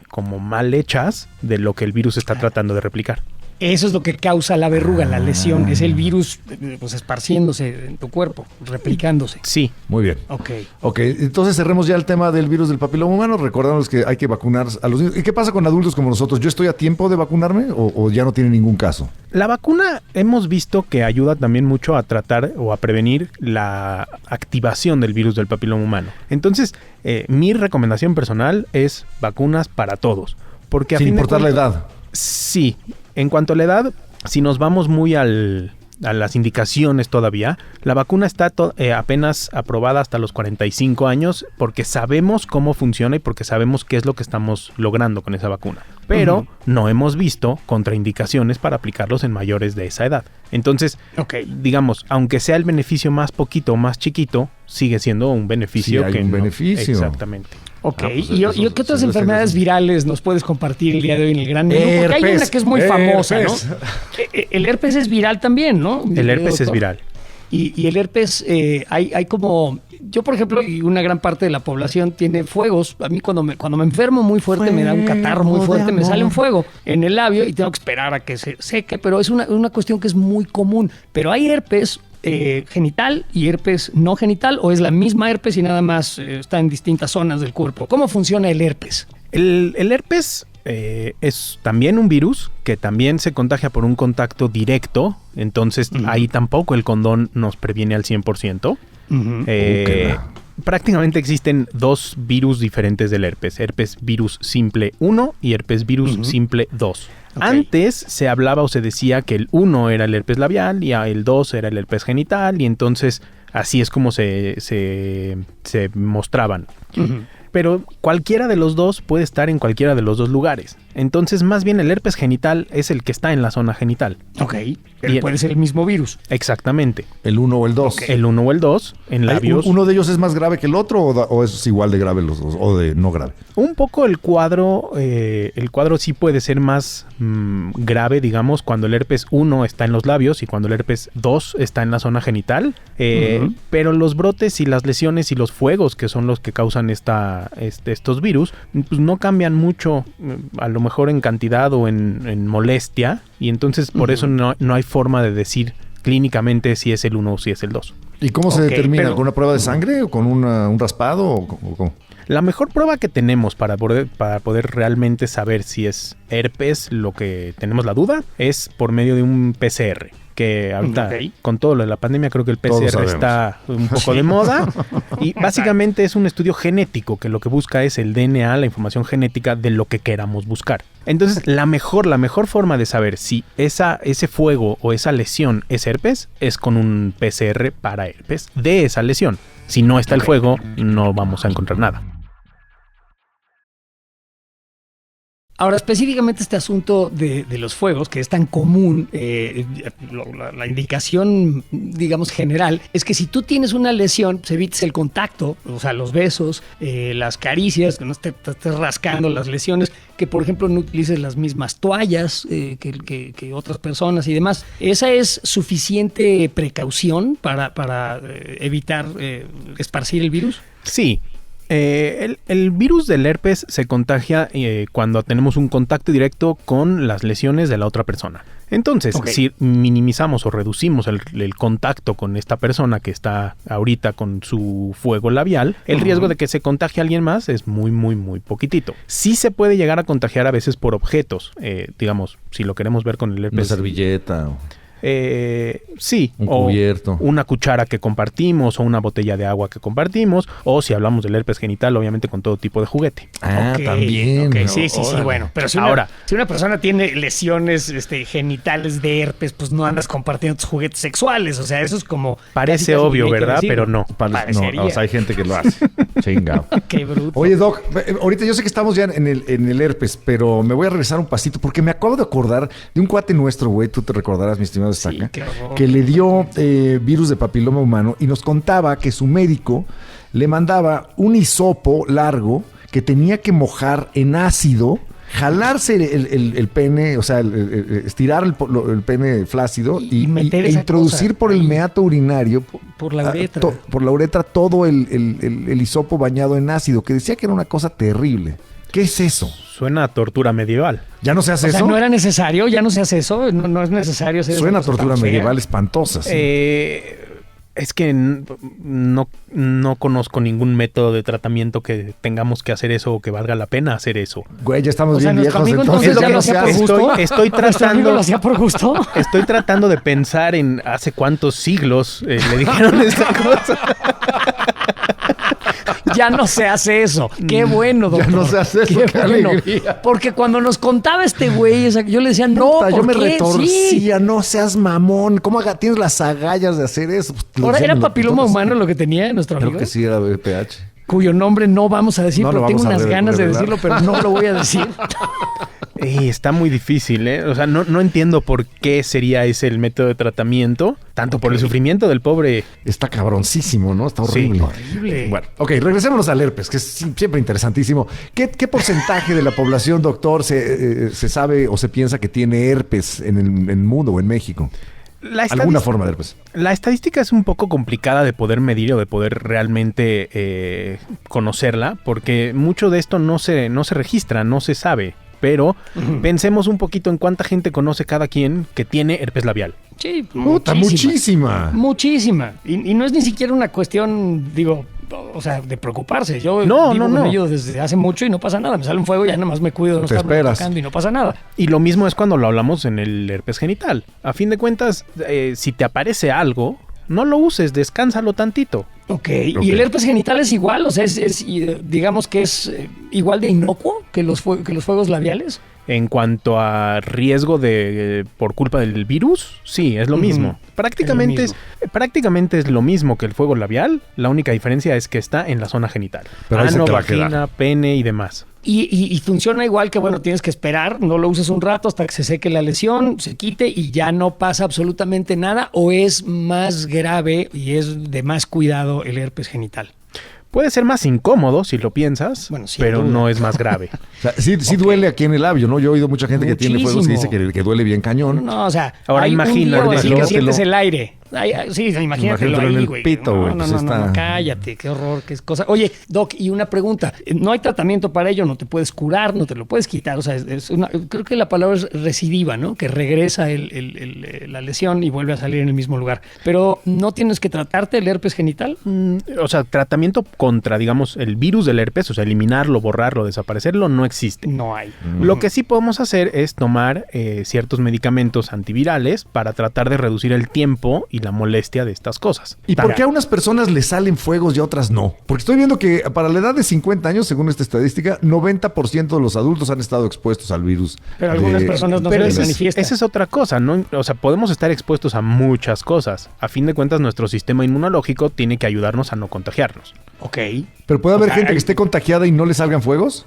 como mal hechas de lo que el virus está tratando de replicar. Eso es lo que causa la verruga, la lesión. Es el virus pues esparciéndose en tu cuerpo, replicándose. Sí. Muy bien. Ok. Ok, entonces cerremos ya el tema del virus del papiloma humano, recordándoles que hay que vacunar a los niños. ¿Y qué pasa con adultos como nosotros? ¿Yo estoy a tiempo de vacunarme o ya no tiene ningún caso? La vacuna hemos visto que ayuda también mucho a tratar o a prevenir la activación del virus del papiloma humano. Entonces, mi recomendación personal es vacunas para todos. Porque Sin fin de importar la cuentas- edad. Sí, en cuanto a la edad, si nos vamos muy a las indicaciones todavía, la vacuna está apenas aprobada hasta los 45 años porque sabemos cómo funciona y porque sabemos qué es lo que estamos logrando con esa vacuna. Pero no hemos visto contraindicaciones para aplicarlos en mayores de esa edad. Entonces, Ok. digamos, aunque sea el beneficio más poquito o más chiquito, sigue siendo un beneficio Sí, hay que un no- Exactamente. Exactamente. Ok. Pues, ¿Y eso- qué otras eso- enfermedades eso- virales nos puedes compartir el día de hoy en el gran menú? Porque hay una que es muy famosa, ¿no? El herpes es viral también, ¿no? El herpes es Doctor. viral. Y el herpes, hay como... Yo, por ejemplo, y una gran parte de la población tiene fuegos. A mí cuando me enfermo muy fuerte, me da un catarro muy Fuego de fuerte, me sale un amor. fuego en el labio y tengo que esperar a que se seque, pero es una cuestión que es muy común. Pero hay herpes genital y herpes no genital, o es la misma herpes y nada más está en distintas zonas del cuerpo. ¿Cómo funciona el herpes? El herpes es también un virus que también se contagia por un contacto directo, entonces ahí tampoco el condón nos previene al 100%. Prácticamente existen dos virus diferentes del herpes. Herpes virus simple 1 y herpes virus simple 2. Ok. Antes se hablaba o se decía que el 1 era el herpes labial y el 2 era el herpes genital y entonces así es como se mostraban. Pero cualquiera de los dos puede estar en cualquiera de los dos lugares. Entonces, más bien el herpes genital es el que está en la zona genital. Ok. Bien. Puede ser el mismo virus. Exactamente. El 1 o el 2. El 1 o el 2 en labios. ¿Uno de ellos es más grave que el otro o es igual de grave los dos o de no grave? Un poco el cuadro sí puede ser más grave, digamos, cuando el herpes 1 está en los labios y cuando el herpes 2 está en la zona genital. Pero los brotes y las lesiones y los fuegos, que son los que causan estos virus, pues no cambian mucho, a lo mejor en cantidad o en molestia. Y entonces por eso no hay forma de decir clínicamente si es el 1 o si es el 2. ¿Y cómo se Ok, determina? pero- ¿Con una prueba de sangre o con un raspado o cómo? La mejor prueba que tenemos para poder realmente saber si es herpes, lo que tenemos la duda, es por medio de un PCR. Que ahorita, Ok. con todo lo de la pandemia, creo que el Todos PCR sabemos. está un poco de moda. Y básicamente es un estudio genético que lo que busca es el DNA, la información genética de lo que queramos buscar. Entonces, la mejor forma de saber si ese fuego o esa lesión es herpes es con un PCR para herpes de esa lesión. Si no está el fuego, no vamos a encontrar nada. Ahora, específicamente este asunto de los fuegos, que es tan común, la indicación, digamos, general, es que si tú tienes una lesión, pues evites el contacto, o sea, los besos, las caricias, que no te estés rascando las lesiones, que por ejemplo no utilices las mismas toallas que otras personas y demás. ¿Esa es suficiente precaución para evitar esparcir el virus? Sí. El virus del herpes se contagia cuando tenemos un contacto directo con las lesiones de la otra persona. Entonces, si minimizamos o reducimos el contacto con esta persona que está ahorita con su fuego labial, el riesgo de que se contagie a alguien más es muy, muy, muy poquitito. Sí se puede llegar a contagiar a veces por objetos, digamos, si lo queremos ver con el herpes. Una servilleta. Sí, un cubierto, o una cuchara que compartimos, o una botella de agua que compartimos, o si hablamos del herpes genital, obviamente con todo tipo de juguete. También. Sí, bueno. Pero si una persona tiene lesiones genitales de herpes, pues no andas compartiendo tus juguetes sexuales. O sea, eso es como... Parece obvio, ¿verdad? Pero no. No, o sea, hay gente que lo hace. Chingado. Qué bruto. Oye, Doc, ahorita yo sé que estamos ya en el herpes, pero me voy a regresar un pasito porque me acabo de acordar de un cuate nuestro, güey, tú te recordarás, mi estimado Estaca, que le dio virus de papiloma humano y nos contaba que su médico le mandaba un hisopo largo que tenía que mojar en ácido, jalarse el pene, o sea, estirar el pene flácido y introducir por el meato urinario, por la uretra, por la uretra todo el hisopo bañado en ácido, que decía que era una cosa terrible. ¿Qué es eso? Suena a tortura medieval. ¿Ya no se hace eso? O sea, ¿no era necesario? ¿Ya no se hace eso? ¿No es necesario hacer eso? Suena a tortura medieval espantosa. Sí. Es que no conozco ningún método de tratamiento que tengamos que hacer eso o que valga la pena hacer eso. Güey, ya estamos bien viejos, entonces ya no se hace. Estoy tratando... ¿Lo hacía por gusto? Estoy tratando de pensar en hace cuántos siglos le dijeron esta cosa. Ya no se hace eso. Qué bueno, doctor. Ya no se hace eso. Qué alegría. Porque cuando nos contaba este güey, yo le decía, no, yo me qué? retorcía, no seas mamón. ¿Cómo tienes las agallas de hacer eso? Ahora, ¿era papiloma humano lo que tenía nuestro amigo? Creo que sí era VPH. Cuyo nombre no vamos a decir, pero tengo unas ganas de decirlo, pero no lo voy a decir. Está muy difícil, ¿eh? O sea, no entiendo por qué sería ese el método de tratamiento, tanto por el sufrimiento del pobre. Está cabroncísimo, ¿no? Está horrible. Sí, horrible. Bueno, regresémonos al herpes, que es siempre interesantísimo. ¿Qué porcentaje de la población, doctor, se sabe o se piensa que tiene herpes en el mundo o en México? ¿Alguna forma de herpes? La estadística es un poco complicada de poder medir o de poder realmente conocerla, porque mucho de esto no se registra, no se sabe. Pero pensemos un poquito en cuánta gente conoce cada quien que tiene herpes labial. Sí, muchísima. Muchísima. Y no es ni siquiera una cuestión, o sea, de preocuparse. Yo vivo con ello desde hace mucho y no pasa nada. Me sale un fuego y ya nada más me cuido de no estarme tocando y no pasa nada. Y lo mismo es cuando lo hablamos en el herpes genital. A fin de cuentas, si te aparece algo, no lo uses, descánsalo tantito. Okay. ¿Y el herpes genital es igual? O sea, digamos que es igual de inocuo que los fuegos labiales. En cuanto a riesgo por culpa del virus, sí, es lo mismo. Prácticamente es lo mismo que el fuego labial. La única diferencia es que está en la zona genital. Pero ano, vagina, pene y demás. Y funciona igual que, tienes que esperar, no lo uses un rato hasta que se seque la lesión, se quite y ya no pasa absolutamente nada, o es más grave y es de más cuidado el herpes genital. Puede ser más incómodo si lo piensas, pero no es más grave. O sea, sí duele aquí en el labio, ¿no? Yo he oído mucha gente que tiene fuegos y dice que duele bien cañón. No, o sea, ahora imagínate que sientes el aire. Sí, imagínatelo ahí, en el güey. pito, güey. No, cállate, qué horror, qué cosa. Oye, Doc, y una pregunta. No hay tratamiento para ello, no te puedes curar, no te lo puedes quitar. O sea, creo que la palabra es recidiva, ¿no? Que regresa la lesión y vuelve a salir en el mismo lugar. Pero, ¿no tienes que tratarte el herpes genital? O sea, tratamiento contra, digamos, el virus del herpes, o sea, eliminarlo, borrarlo, desaparecerlo, no existe. No hay. Lo que sí podemos hacer es tomar ciertos medicamentos antivirales para tratar de reducir el tiempo y la molestia de estas cosas. ¿Y por qué a unas personas les salen fuegos y a otras no? Porque estoy viendo que para la edad de 50 años, según esta estadística, 90% de los adultos han estado expuestos al virus. Pero algunas personas no se les manifiesta. Esa es otra cosa, ¿no? O sea, podemos estar expuestos a muchas cosas. A fin de cuentas, nuestro sistema inmunológico tiene que ayudarnos a no contagiarnos. Ok. ¿Pero puede haber gente que esté contagiada y no le salgan fuegos?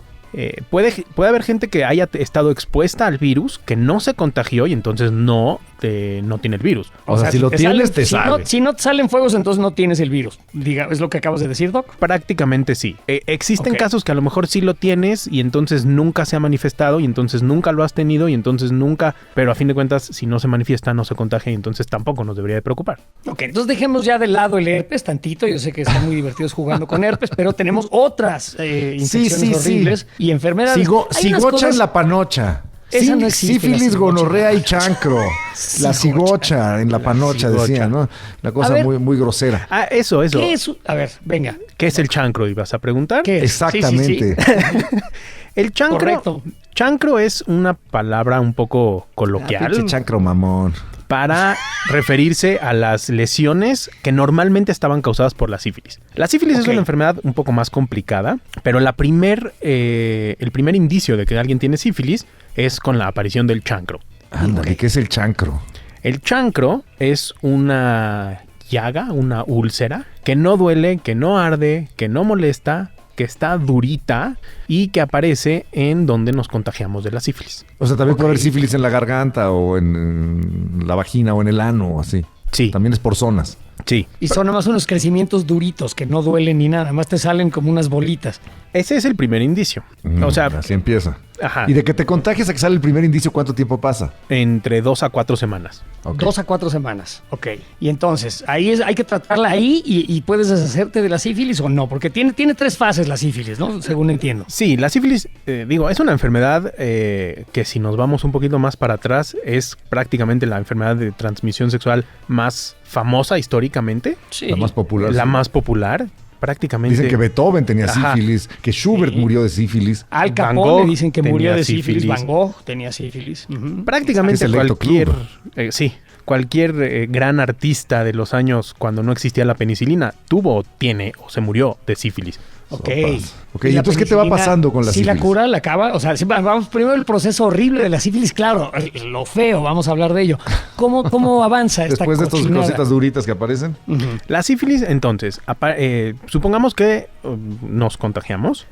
Puede haber gente que haya estado expuesta al virus, que no se contagió y entonces no tiene el virus. O sea, si lo tienes, te sale. Si no te salen fuegos, entonces no tienes el virus. ¿Es lo que acabas de decir, Doc? Prácticamente sí. Existen casos que a lo mejor sí lo tienes y entonces nunca se ha manifestado y entonces nunca lo has tenido y entonces nunca, pero a fin de cuentas, si no se manifiesta, no se contagia y entonces tampoco nos debería de preocupar. Ok, entonces dejemos ya de lado el herpes tantito. Yo sé que están muy divertidos jugando con herpes, pero tenemos otras infecciones horribles y enfermedades. Sigocha en la panocha. Esa no existe. Sífilis, la gonorrea y chancro. La cigocha en la panocha, cigocha. decían, ¿no? La cosa A ver. muy, muy grosera. Ah, eso. ¿Qué es? A ver, venga. ¿Qué es el chancro? ¿Ibas a preguntar? ¿Qué es? Exactamente. Sí, sí, sí. El chancro. Correcto. Chancro es una palabra un poco coloquial Pinche chancro mamón. para referirse a las lesiones que normalmente estaban causadas por la sífilis. La sífilis es Ok. una enfermedad un poco más complicada, pero el primer indicio de que alguien tiene sífilis es con la aparición del chancro. Ándale, ¿qué es el chancro? El chancro es una llaga, una úlcera, que no duele, que no arde, que no molesta, que está durita y que aparece en donde nos contagiamos de la sífilis. O sea, también puede haber sífilis en la garganta o en la vagina o en el ano o así. Sí, También es por zonas. sí. Y son nada más unos crecimientos duritos que no duelen ni nada, más te salen como unas bolitas. Ese es el primer indicio. O sea, Así empieza. ajá, Y de que te contagias a que sale el primer indicio, ¿cuánto tiempo pasa? entre 2 a 4 semanas. Ok. 2 a 4 semanas. Ok. Y entonces, hay que tratarla ahí y puedes deshacerte de la sífilis o no, porque tiene 3 fases la sífilis, ¿no? Según entiendo. Sí, la sífilis, es una enfermedad que si nos vamos un poquito más para atrás, es prácticamente la enfermedad de transmisión sexual más famosa históricamente, Sí. La más popular. la sí. más popular, prácticamente. Dicen que Beethoven tenía Ajá. sífilis, que Schubert Sí. murió de sífilis. Al Van Capone Gogh dicen que tenía murió de sífilis. sífilis. Van Gogh tenía sífilis. Ujú. Prácticamente Es el cualquier, Ectoclub. cualquier gran artista de los años cuando no existía la penicilina tuvo, tiene o se murió de sífilis. Ok. Sopas. Ok, ¿Y ¿y la entonces qué te va penicilina, pasando con la si sífilis? la cura la acaba, o sea, vamos primero el proceso horrible de la sífilis, claro, lo feo, vamos a hablar de ello. ¿Cómo avanza esta Después de estas cochinada? cositas duritas que aparecen. Ujú. La sífilis, entonces, supongamos que nos contagiamos.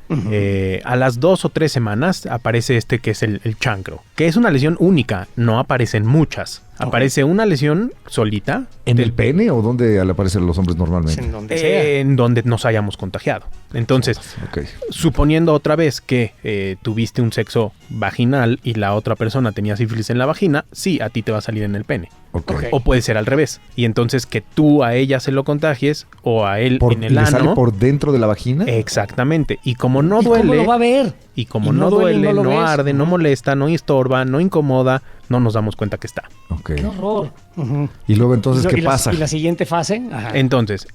A las 2 o 3 semanas aparece este que es el chancro, que es una lesión única, no aparecen muchas. Aparece una lesión solita ¿En el pene o dónde le aparecen los hombres normalmente? En donde sea. en donde nos hayamos contagiado. Entonces, Ok. suponiendo otra vez que tuviste un sexo vaginal y la otra persona tenía sífilis en la vagina, sí, a ti te va a salir en el pene. Ok. Ok. O puede ser al revés. Y entonces que tú a ella se lo contagies o a él en el ¿Le sale ano. por dentro de la vagina? Exactamente. Y como no ¿Y cómo duele, lo va a ver? y como Y no no duele y duele, no lo no ves. arde, no molesta, no estorba, no incomoda, no nos damos cuenta que está. Ok. ¡Qué horror! Ujú. Y luego entonces, ¿qué ¿Y la- pasa? Y la siguiente fase. Ajá. Entonces,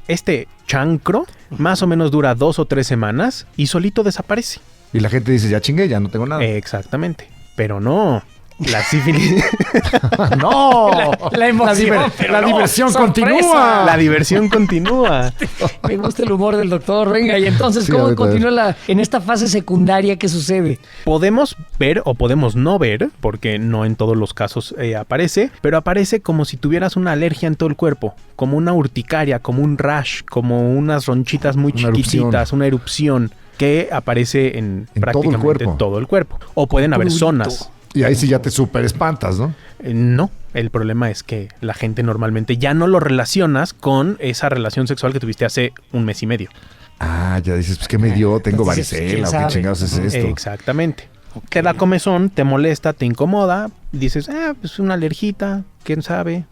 este chancro más o menos dura 2 o 3 semanas y solito desaparece. Y la gente dice, ya chingué, ya no tengo nada. Exactamente. Pero no. La sífilis. ¡No! La emoción, pero la no, diversión sorpresa. continúa. La diversión continúa. Me gusta el humor del doctor. Venga, y entonces, Sí, ¿cómo ahorita continúa en esta fase secundaria? ¿Qué sucede? Podemos ver o podemos no ver, porque no en todos los casos aparece, pero aparece como si tuvieras una alergia en todo el cuerpo, como una urticaria, como un rash, como unas ronchitas muy Una chiquititas, una erupción que aparece en todo el prácticamente cuerpo. todo el cuerpo. O pueden haber Prurito. zonas. Y ahí sí ya te súper espantas, ¿no? No, el problema es que la gente normalmente ya no lo relacionas con esa relación sexual que tuviste hace un mes y medio. Ah, ya dices, pues, ¿qué me dio? Tengo Entonces, ¿quién varicela o qué sabe? chingados es esto. Exactamente. Te da comezón, te molesta, te incomoda, dices, pues una alergita, quién sabe,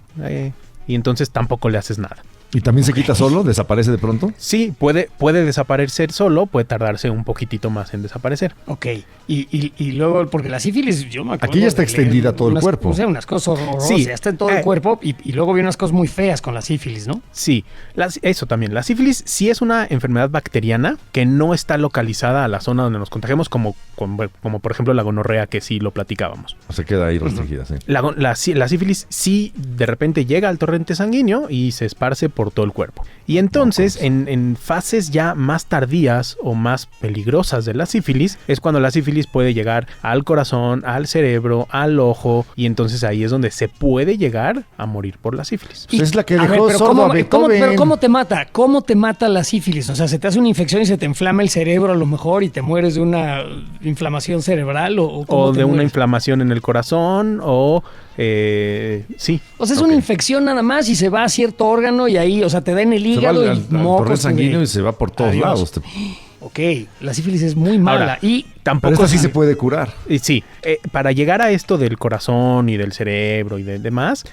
y entonces tampoco le haces nada. ¿Y también se quita solo? ¿Desaparece de pronto? Sí, puede desaparecer solo, puede tardarse un poquitito más en desaparecer. Ok. Y luego, porque la sífilis, yo me acuerdo. Aquí ya está de leer extendida todo el unas- cuerpo. O sea, unas cosas horrorosas. Sí. Ya está en todo el cuerpo. Y luego vienen unas cosas muy feas con la sífilis, ¿no? Sí, eso también. La sífilis sí es una enfermedad bacteriana que no está localizada a la zona donde nos contagiamos, como por ejemplo la gonorrea, que sí lo platicábamos. O se queda ahí restringida, sí. La sífilis sí de repente llega al torrente sanguíneo y se esparce por todo el cuerpo. Y entonces, en fases ya más tardías o más peligrosas de la sífilis, es cuando la sífilis puede llegar al corazón, al cerebro, al ojo, y entonces ahí es donde se puede llegar a morir por la sífilis. Pues es la que A ver, dejó pero sordo a Beethoven. pero ¿cómo te mata? ¿Cómo te mata la sífilis? O sea, ¿se te hace una infección y se te inflama el cerebro a lo mejor y te mueres de una inflamación cerebral? ¿O cómo O te de una mueres? inflamación en el corazón, o sí. O sea, es una infección nada más y se va a cierto órgano y ahí, o sea, te da en el Se va hígado al y torrente mocos. sanguíneo y se va por todos Adiós. lados. Ok, la sífilis es muy mala. Ahora, Y Pero tampoco esta sí se puede curar. Sí, para llegar a esto del corazón y del cerebro y de demás,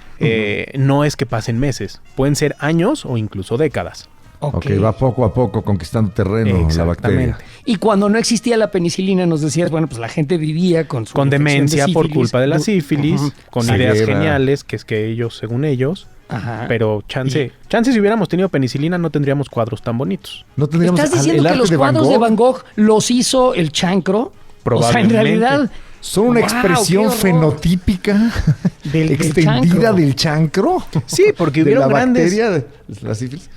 no es que pasen meses, pueden ser años o incluso décadas. Ok, va poco a poco conquistando terreno la bacteria. Y cuando no existía la penicilina, nos decías, bueno, pues la gente vivía con su con demencia de por culpa de la sífilis, con ideas Ceguera. geniales, que es que ellos, según ellos, Ajá. pero chance si hubiéramos tenido penicilina no tendríamos cuadros tan bonitos. No tendríamos ¿Estás diciendo el que arte los de Van cuadros de Gogh. Van Gogh los hizo el chancro? O sea, en Probablemente. realidad... Son una ¡Wow, expresión qué horror! fenotípica Del extendida del chancro. Sí, porque de la hubieron grandes bacteria de la sífilis.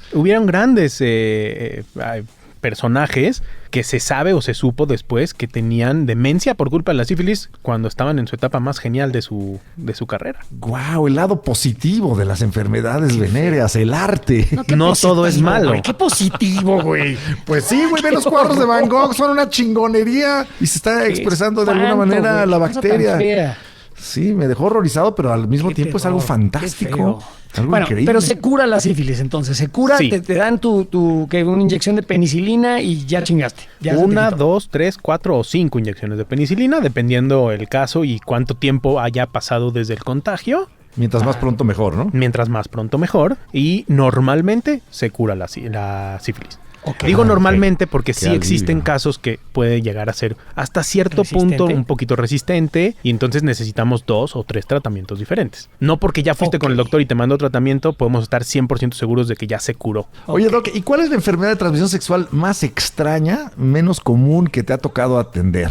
Personajes que se sabe o se supo después que tenían demencia por culpa de la sífilis cuando estaban en su etapa más genial de su carrera. Guau, el lado positivo de las enfermedades venéreas, el arte. qué No todo es positivo, malo. güey, qué positivo, güey. Pues sí, güey, ve los cuadros de Van Gogh, son una chingonería y se está expresando de alguna Espanto, manera güey, la qué cosa tan bacteria. fea. Sí, me dejó horrorizado, pero al mismo Qué tiempo es algo terror, fantástico. qué feo. Algo Bueno, increíble. pero se cura la sífilis, entonces. Se cura, Sí. te dan una inyección de penicilina y ya chingaste. Ya se te 1, quitó. 2, 3, 4 o 5 inyecciones de penicilina, dependiendo el caso y cuánto tiempo haya pasado desde el contagio. Mientras más pronto mejor, ¿no? Mientras más pronto mejor. Y normalmente se cura la sífilis. Ok. Digo Ah, normalmente porque Qué sí alivio. existen casos que puede llegar a ser hasta cierto ¿Resistente? punto un poquito resistente y entonces necesitamos 2 o 3 tratamientos diferentes. No porque ya fuiste con el doctor y te mandó tratamiento, podemos estar 100% seguros de que ya se curó. Oye, Doc, ¿y cuál es la enfermedad de transmisión sexual más extraña, menos común que te ha tocado atender?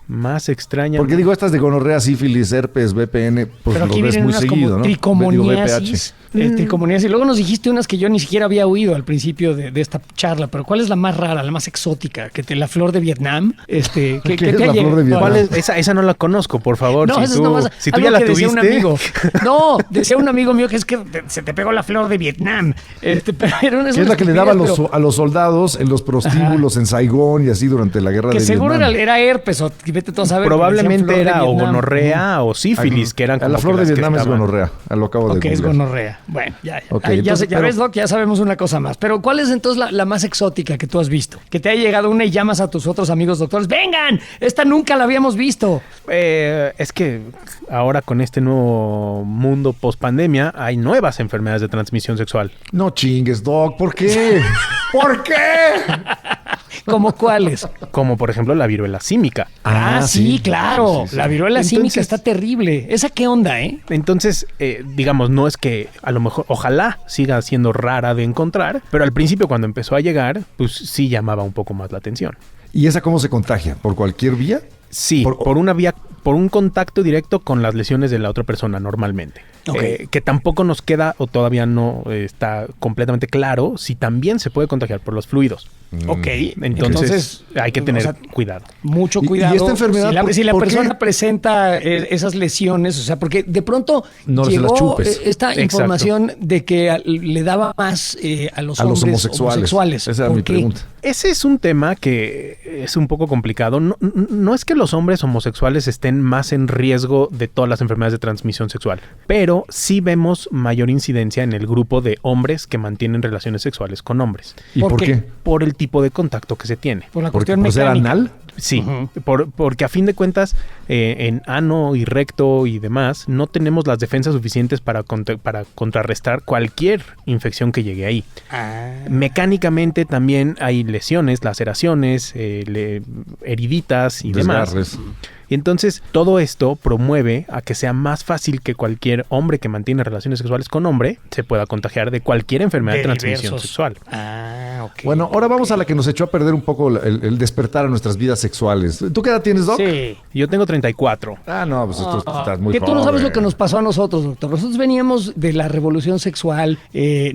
Más extraña. Porque digo, estas de gonorrea, sífilis, herpes, VPN, pues Pero lo aquí ves vienen muy unas seguido, como ¿no? tricomoniasis. Tricomoniasis. Y luego nos dijiste unas que yo ni siquiera había oído al principio de esta charla, pero ¿cuál es la más rara, la más exótica? La flor de Vietnam. ¿Qué es te la ha flor de llegado? Vietnam? ¿Cuál es? Esa no la conozco, por favor. No, si esa tú, es nomás si tú algo ya la que decía un tuviste. amigo. No, decía un amigo mío que es que se te pegó la flor de Vietnam. Pero era una Que es la que le daba a los soldados en los prostíbulos Ajá. en Saigón y así durante la guerra que de seguro Vietnam. era herpes o vete tú a saber. Probablemente era o Vietnam. gonorrea o sífilis, que eran como La flor que de las que Vietnam es estaban. gonorrea, lo acabo de Ok, es googlear. gonorrea. Bueno, ya. Ok, Ahí entonces, ya pero- ves, Doc, ya sabemos una cosa más. Pero ¿cuál es entonces la más exótica que tú has visto? Que te haya llegado una y llamas a tus otros amigos doctores. ¡Vengan! Esta nunca la habíamos visto. Es que ahora con este nuevo mundo post pandemia hay nuevas enfermedades de transmisión sexual. No chingues, Doc, ¿por qué? ¿Por qué? ¿Cómo cuáles? Como por ejemplo la viruela símica. Sí, claro. Sí, sí. La viruela Entonces- símica está terrible. ¿Esa qué onda, eh? Entonces, digamos, no es que a lo mejor, ojalá siga siendo rara de encontrar, pero al principio cuando empezó a llegar, pues sí llamaba un poco más la atención. ¿Y esa cómo se contagia? ¿Por cualquier vía? Sí, por una vía, por un contacto directo con las lesiones de la otra persona normalmente. Ok. Que tampoco nos queda o todavía no está completamente claro si también se puede contagiar por los fluidos. Ok. Entonces, hay que tener o sea, cuidado. mucho Y cuidado. esta enfermedad, si la ¿por qué? persona presenta esas lesiones, o sea, porque de pronto No se llegó las chupes. esta Exacto. información de que le daba más a los A los hombres homosexuales. Esa era ¿Por mi qué? pregunta. Ese es un tema que es un poco complicado. No es que los hombres homosexuales estén más en riesgo de todas las enfermedades de transmisión sexual, pero sí vemos mayor incidencia en el grupo de hombres que mantienen relaciones sexuales con hombres, ¿Y ¿Por por qué? qué? por el tipo de contacto que se tiene. Por la ¿Por cuestión ser mecánica. anal? Sí, Ujú. porque a fin de cuentas, en ano y recto y demás, no tenemos las defensas suficientes para contrarrestar cualquier infección que llegue ahí. Ah. Mecánicamente también hay lesiones, laceraciones, heriditas y demás. Desgarres. Y entonces todo esto promueve a que sea más fácil que cualquier hombre que mantiene relaciones sexuales con hombre se pueda contagiar de cualquier enfermedad de transmisión diversos. sexual. Ah, ok. Bueno, ahora vamos a la que nos echó a perder un poco el despertar a nuestras vidas sexuales. ¿Tú qué edad tienes, Doc? Sí. Yo tengo 34. Ah, no, pues esto estás muy Que tú no sabes joven. lo que nos pasó a nosotros, doctor. Nosotros veníamos de la revolución sexual,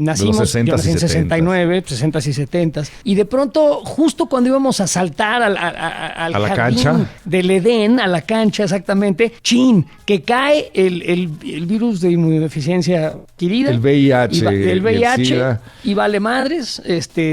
nacimos De los 60s yo nací en y 70s. 69, 60s y 70s, y de pronto, justo cuando íbamos a saltar al ¿A la jardín cancha? del Edén, a la cancha exactamente, chin, que cae el virus de inmunodeficiencia adquirida. El VIH Y el y el VIH, SIDA. y vale madres.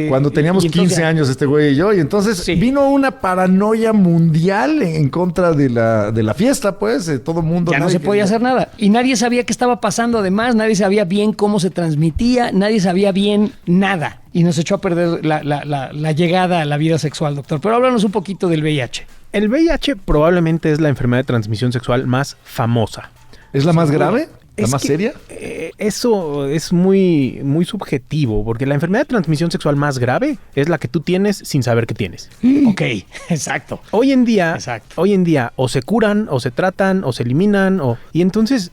Cuando teníamos y entonces 15 ya- años este güey y yo, y entonces Sí. vino una paranoia mundial en contra de la fiesta, pues, de todo el mundo. Ya no nadie se podía quería- hacer nada. Y nadie sabía qué estaba pasando además, nadie sabía bien cómo se transmitía, nadie sabía bien nada. Y nos echó a perder la llegada a la vida sexual, doctor. Pero háblanos un poquito del VIH. El VIH probablemente es la enfermedad de transmisión sexual más famosa. ¿Es la más grave? ¿La más seria? Eso es muy, muy subjetivo, porque la enfermedad de transmisión sexual más grave es la que tú tienes sin saber que tienes. Ok, exacto. Hoy en día, Exacto. o se curan, o se tratan, o se eliminan, y entonces,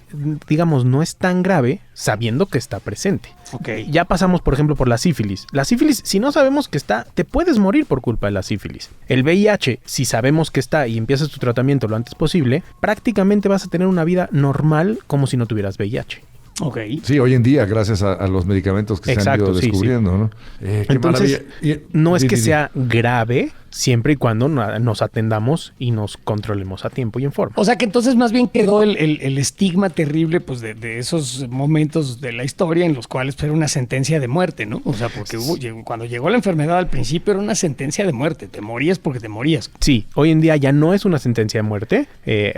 digamos, no es tan grave sabiendo que está presente. Ok. Ya pasamos, por ejemplo, por la sífilis. La sífilis, si no sabemos que está, te puedes morir por culpa de la sífilis. El VIH, si sabemos que está y empiezas tu tratamiento lo antes posible, prácticamente vas a tener una vida normal como si no tuvieras VIH. Ok. Sí, hoy en día, gracias a los medicamentos que se han ido descubriendo, ¿no? Qué Entonces, maravilla. no es que sea grave, siempre y cuando nos atendamos y nos controlemos a tiempo y en forma. O sea que entonces más bien quedó el estigma terrible pues de esos momentos de la historia en los cuales pues, era una sentencia de muerte, ¿no? O sea, porque cuando llegó la enfermedad al principio era una sentencia de muerte, te morías porque te morías. Sí, hoy en día ya no es una sentencia de muerte,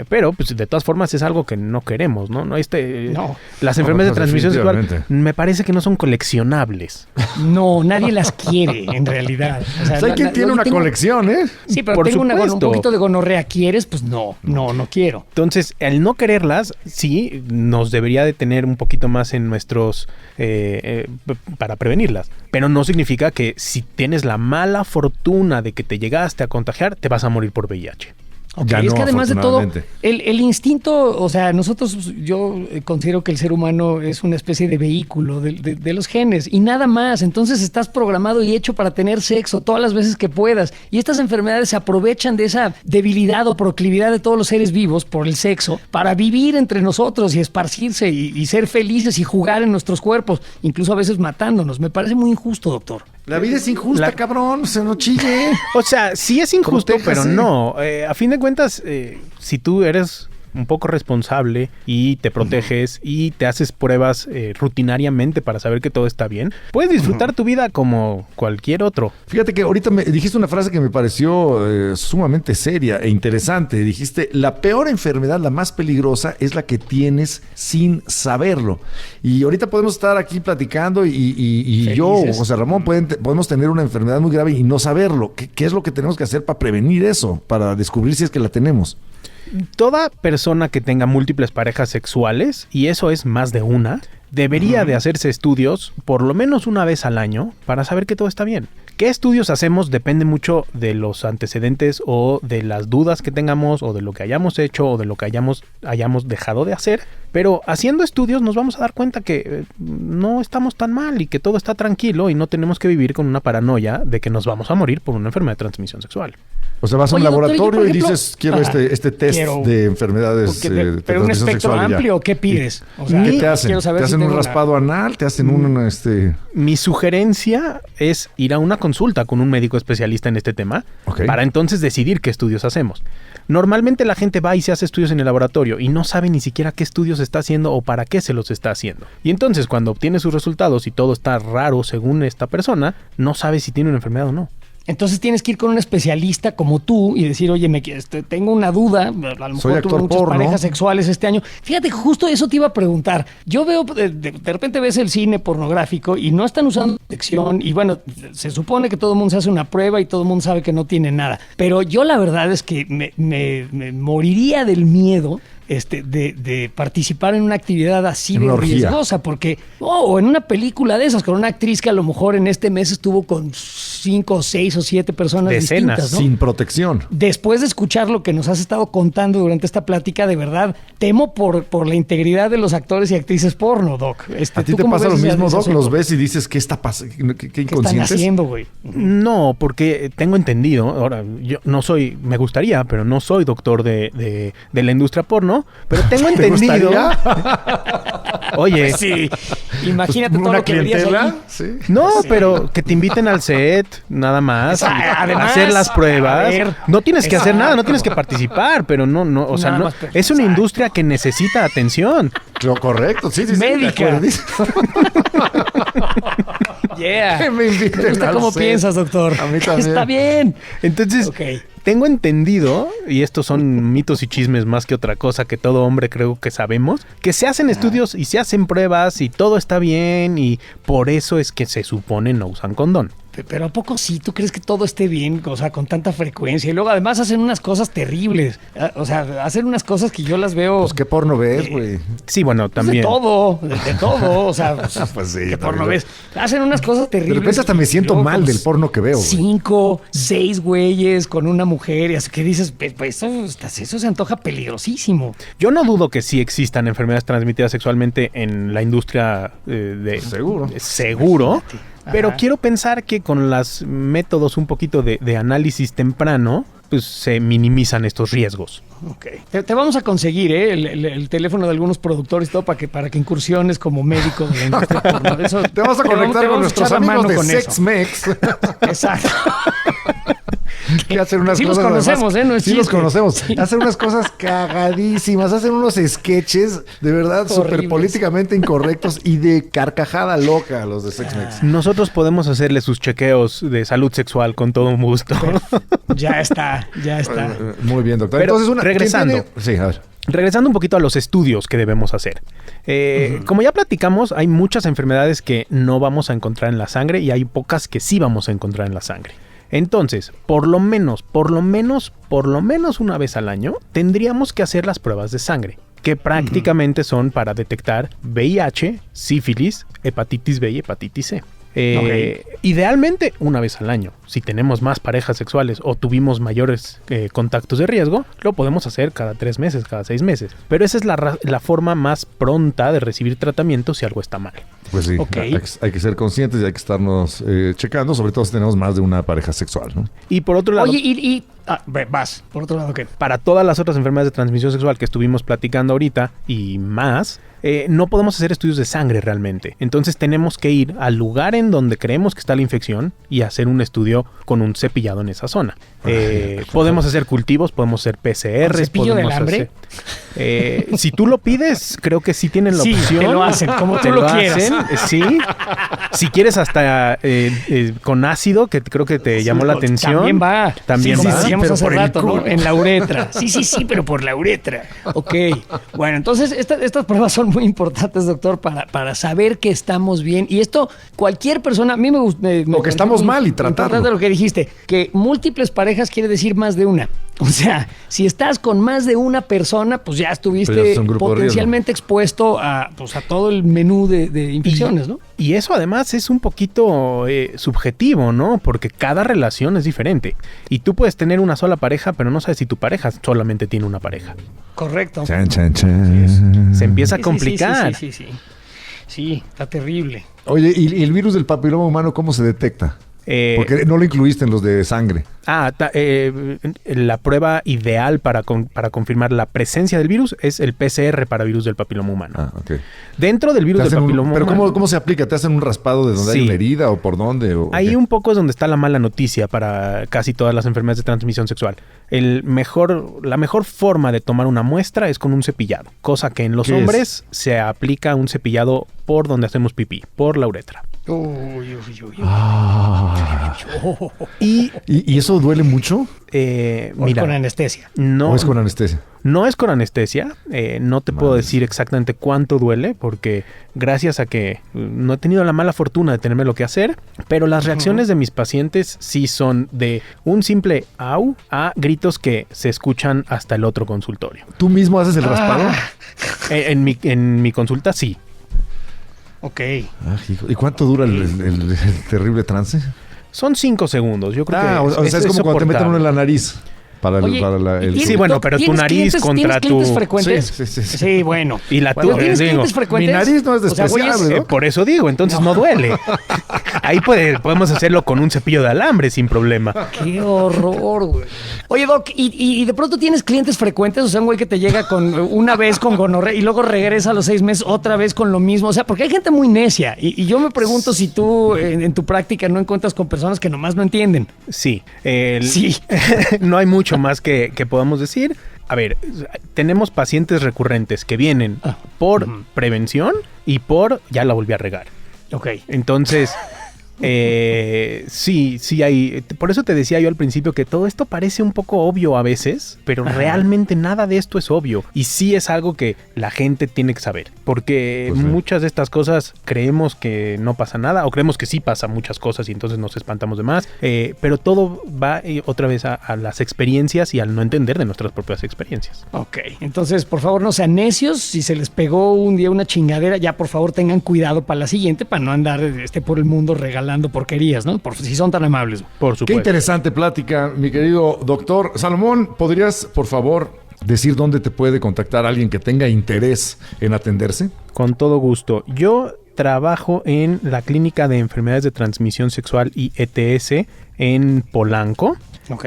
pero pues de todas formas es algo que no queremos, ¿no? No. Las enfermedades de transmisión sexual definitivamente. me parece que no son coleccionables. No, nadie las quiere en realidad. O sea, Hay quien tiene una colección, ¿eh? Sí, pero Por tengo un supuesto. poquito de gonorrea. ¿Quieres? Pues no quiero. Entonces, al no quererlas, sí, nos debería de tener un poquito más en nuestros... para prevenirlas. Pero no significa que si tienes la mala fortuna de que te llegaste a contagiar, te vas a morir por VIH. Ok, Ya es no, que además de todo, afortunadamente. el instinto, o sea, yo considero que el ser humano es una especie de vehículo de los genes y nada más. Entonces estás programado y hecho para tener sexo todas las veces que puedas. Y estas enfermedades se aprovechan de esa debilidad o proclividad de todos los seres vivos por el sexo para vivir entre nosotros y esparcirse y ser felices y jugar en nuestros cuerpos, incluso a veces matándonos. Me parece muy injusto, doctor. La vida es injusta, cabrón. Se no chille. O sea, sí es injusto, pero Protéjase. no. A fin de cuentas, si tú eres un poco responsable y te proteges y te haces pruebas rutinariamente para saber que todo está bien, puedes disfrutar tu vida como cualquier otro. Fíjate que ahorita me dijiste una frase que me pareció sumamente seria e interesante. Dijiste, la peor enfermedad, la más peligrosa, es la que tienes sin saberlo. Y ahorita podemos estar aquí platicando y yo, Felices. José Ramón, podemos tener una enfermedad muy grave y no saberlo. ¿Qué es lo que tenemos que hacer para prevenir eso? Para descubrir si es que la tenemos. Toda persona que tenga múltiples parejas sexuales, y eso es más de una, debería de hacerse estudios por lo menos una vez al año para saber que todo está bien. ¿Qué estudios hacemos? Depende mucho de los antecedentes o de las dudas que tengamos o de lo que hayamos hecho o de lo que hayamos dejado de hacer. Pero haciendo estudios nos vamos a dar cuenta que no estamos tan mal y que todo está tranquilo y no tenemos que vivir con una paranoia de que nos vamos a morir por una enfermedad de transmisión sexual. O sea, vas a un Oye, doctor, yo, laboratorio por y ejemplo, dices, quiero este test quiero- de enfermedades de Pero un transmisión espectro sexual. y ya. amplio, ¿qué pides? O sea, ¿Qué te hacen? quiero saber ¿Te si hacen un tengo una- raspado anal? ¿Te hacen un Mi sugerencia es ir a una consulta con un médico especialista en este tema Ok. para entonces decidir qué estudios hacemos. Normalmente la gente va y se hace estudios en el laboratorio y no sabe ni siquiera qué estudios está haciendo o para qué se los está haciendo. Y entonces cuando obtiene sus resultados y todo está raro según esta persona, no sabe si tiene una enfermedad o no. Entonces tienes que ir con un especialista como tú y decir, oye, tengo una duda, a lo Soy mejor tuve actor muchas porno. parejas sexuales este año. Fíjate, justo eso te iba a preguntar. Yo veo, de repente ves el cine pornográfico y no están usando protección y bueno, se supone que todo el mundo se hace una prueba y todo el mundo sabe que no tiene nada. Pero yo la verdad es que me moriría del miedo de participar en una actividad así En de una orgía. riesgosa, porque o en una película de esas, con una actriz que a lo mejor en este mes estuvo con 5, 6 o 7 personas Decenas, distintas, ¿no? Sin protección. Después de escuchar lo que nos has estado contando durante esta plática, de verdad, temo por la integridad de los actores y actrices porno, Doc. ¿A ti ¿tú te cómo pasa ves lo ese mismo, Doc? asunto? Los ves y dices, ¿qué está pasando? ¿Qué ¿Qué están inconscientes? haciendo, güey? No, porque tengo entendido, ahora yo no soy, me gustaría, pero no soy doctor de la industria porno, pero tengo ¿Te entendido. gustaría? Oye, Sí. Imagínate todo ¿Una lo que verías clientela? ahí. Sí. no, Sí. pero que te inviten al set, nada más, Además, hacer las a pruebas. ver, No tienes que hacer nada, no exacto. tienes que participar, pero no, o sea, Nada no, más, pero- es una exacto. industria que necesita atención. Lo correcto, sí, sí, sí. Médica. de acuerdo. Yeah. Que me inviten Me gusta al cómo set. piensas, doctor. A mí también. Está bien. Entonces, Ok. tengo entendido, y estos son mitos y chismes más que otra cosa que todo hombre creo que sabemos, que se hacen estudios y se hacen pruebas y todo está bien y por eso es que se supone no usan condón. Pero ¿a poco sí? ¿Tú crees que todo esté bien? O sea, con tanta frecuencia. Y luego además hacen unas cosas terribles. O sea, hacen unas cosas que yo las veo... Pues qué porno ves, güey. Sí, bueno, pues, también. de todo. De todo. O sea, Pues sí, ¿qué porno también. ves? Hacen unas cosas De terribles. repente hasta me siento Luego mal con del porno que veo, güey. 5, 6 güeyes con una mujer. Y así que dices, pues eso se antoja peligrosísimo. Yo no dudo que sí existan enfermedades transmitidas sexualmente en la industria Seguro. Seguro. Pero Ajá. quiero pensar que con los métodos un poquito de análisis temprano, pues se minimizan estos riesgos. Ok. Te vamos a conseguir el teléfono de algunos productores y todo para que incursiones como médico de la industria porno. Eso- Te vamos a conectar con vamos a nuestros echar la amigos mano de con eso. SexMex. Exacto. Que hacen unas Sí los cosas. conocemos, además, no es sí los chiste. conocemos. Sí. Hacen unas cosas cagadísimas. Hacen unos sketches de verdad súper Horribles. políticamente incorrectos y de carcajada loca los de SexMex. Nosotros podemos hacerle sus chequeos de salud sexual con todo gusto. Ya está. Muy bien, doctor. Pero Entonces, ¿quién regresando. tiene? Sí, a ver. Regresando un poquito a los estudios que debemos hacer. Como ya platicamos, hay muchas enfermedades que no vamos a encontrar en la sangre y hay pocas que sí vamos a encontrar en la sangre. Entonces, por lo menos una vez al año, tendríamos que hacer las pruebas de sangre, que prácticamente son para detectar VIH, sífilis, hepatitis B y hepatitis C. Idealmente una vez al año. Si tenemos más parejas sexuales o tuvimos mayores contactos de riesgo, lo podemos hacer cada 3 meses, cada 6 meses. Pero esa es la forma más pronta de recibir tratamiento si algo está mal. Pues sí, Ok. hay que ser conscientes y hay que estarnos checando, sobre todo si tenemos más de una pareja sexual, ¿no? Y por otro lado, Oye, vas. Por otro lado, ¿qué? para todas las otras enfermedades de transmisión sexual que estuvimos platicando ahorita y más, no podemos hacer estudios de sangre realmente. Entonces tenemos que ir al lugar en donde creemos que está la infección y hacer un estudio con un cepillado en esa zona. Podemos hacer cultivos, podemos hacer PCRs. ¿Con cepillo del podemos hambre? si tú lo pides, creo que sí tienen la Sí, opción. te lo hacen, como Te tú lo quieras. sí. Si quieres hasta con ácido, que creo que te llamó la atención. También va. También sí, va. Sí, decíamos pero hace por el rato, ¿no? culo. En la uretra. Sí, pero por la uretra. Ok. Bueno, entonces estas pruebas son muy importantes, doctor, para saber que estamos bien. Y esto, cualquier persona, a mí me gusta... O que estamos mal y tratarlo. Importante lo que dijiste, que múltiples parejas quiere decir más de una. O sea, si estás con más de una persona, pues ya Pues ya estuviste es un grupo de potencialmente expuesto a todo el menú de infecciones, ¿no? Y eso además es un poquito subjetivo, ¿no? Porque cada relación es diferente. Y tú puedes tener una sola pareja, pero no sabes si tu pareja solamente tiene una pareja. Correcto. Chan, chan, chan. Se empieza a Sí, complicar. Sí. Sí, está terrible. Oye, ¿y el virus del papiloma humano cómo se detecta? Eh, Porque no lo incluiste en los de sangre. La prueba ideal para confirmar la presencia del virus es el PCR para virus del papiloma humano. Ah, ok. Dentro del virus Te del hacen papiloma pero humano. ¿cómo se aplica? ¿Te hacen un raspado de donde Sí. hay una herida o por dónde? O Ahí qué? un poco es donde está la mala noticia para casi todas las enfermedades de transmisión sexual. La mejor forma de tomar una muestra es con un cepillado, cosa que en los ¿Qué es? hombres se aplica un cepillado por donde hacemos pipí, por la uretra. Uy. Ah. ¿Y eso duele mucho? Mira, Con anestesia. no, ¿O es con anestesia? no es con anestesia, no te puedo decir exactamente cuánto duele, porque gracias a que no he tenido la mala fortuna de tenerme lo que hacer, pero las reacciones de mis pacientes sí son de un simple au a gritos que se escuchan hasta el otro consultorio. ¿Tú mismo haces el raspado? En mi consulta sí. Ok. Ah, hijo. ¿Y cuánto dura el terrible trance? Son 5 segundos, yo creo que o sea, es como cuando te meten uno en la nariz. Para el, Oye, para la- el- ¿y Sí, bueno, pero tu ¿tienes nariz clientes- contra ¿tienes clientes tu- frecuentes? Sí. Sí, bueno. Y la Bueno, tuya, ¿Tienes digo, clientes frecuentes? mi nariz no es O sea, güeyes, despreciable, ¿no? por eso digo, entonces no duele. Ahí podemos hacerlo con un cepillo de alambre sin problema. Qué horror, güey. Oye, Doc, ¿y de pronto tienes clientes frecuentes? O sea, un güey que te llega con una vez con gonorrea y luego regresa a los 6 meses otra vez con lo mismo. O sea, porque hay gente muy necia. Y yo me pregunto si tú en tu práctica no encuentras con personas que nomás no entienden. Sí. Sí. No hay mucho más que podamos decir. A ver, tenemos pacientes recurrentes que vienen por prevención y por ya la volví a regar. Ok. Entonces, sí hay. Por eso te decía yo al principio que todo esto parece un poco obvio a veces, pero realmente nada de esto es obvio. Y sí es algo que la gente tiene que saber. Porque Pues sí. muchas de estas cosas creemos que no pasa nada, o creemos que sí pasa muchas cosas y entonces nos espantamos de más. Pero todo va otra vez a las experiencias y al no entender de nuestras propias experiencias. Ok, entonces por favor no sean necios, si se les pegó un día una chingadera, ya por favor tengan cuidado para la siguiente, para no andar por el mundo regalando porquerías, ¿no? Por si son tan amables. Por Qué supuesto. interesante plática, mi querido doctor. Salomón, ¿podrías, por favor, decir dónde te puede contactar alguien que tenga interés en atenderse? Con todo gusto. Yo trabajo en la Clínica de Enfermedades de Transmisión Sexual y ETS en Polanco. Ok.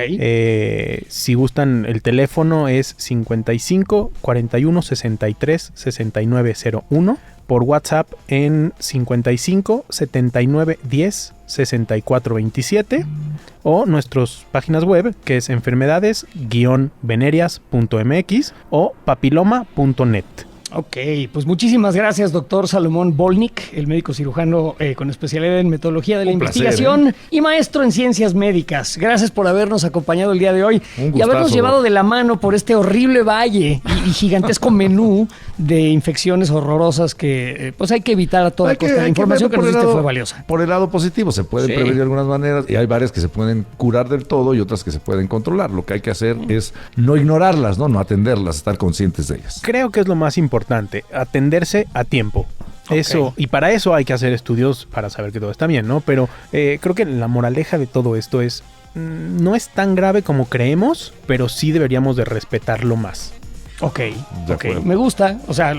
Si gustan, el teléfono es 55 41 63 69 01. Por WhatsApp en 55 79 10 64 27 o nuestras páginas web que es enfermedades-venerias.mx o papiloma.net. Ok, pues muchísimas gracias, doctor Salomón Bolnik, el médico cirujano con especialidad en metodología de la Un placer, investigación y maestro en ciencias médicas. Gracias por habernos acompañado el día de hoy Un y gustazo, habernos llevado Doc. de la mano por este horrible valle y gigantesco menú de infecciones horrorosas que pues hay que evitar a toda costa. La información que nos diste fue valiosa. Por el lado positivo, se pueden Sí. prevenir de algunas maneras y hay varias que se pueden curar del todo y otras que se pueden controlar. Lo que hay que hacer es no ignorarlas, no atenderlas, estar conscientes de ellas. Creo que es lo más importante, atenderse a tiempo. Eso, y para eso hay que hacer estudios para saber que todo está bien, ¿no? Pero creo que la moraleja de todo esto es, no es tan grave como creemos, pero sí deberíamos de respetarlo más. Ok, De ok. acuerdo. Me gusta, o sea,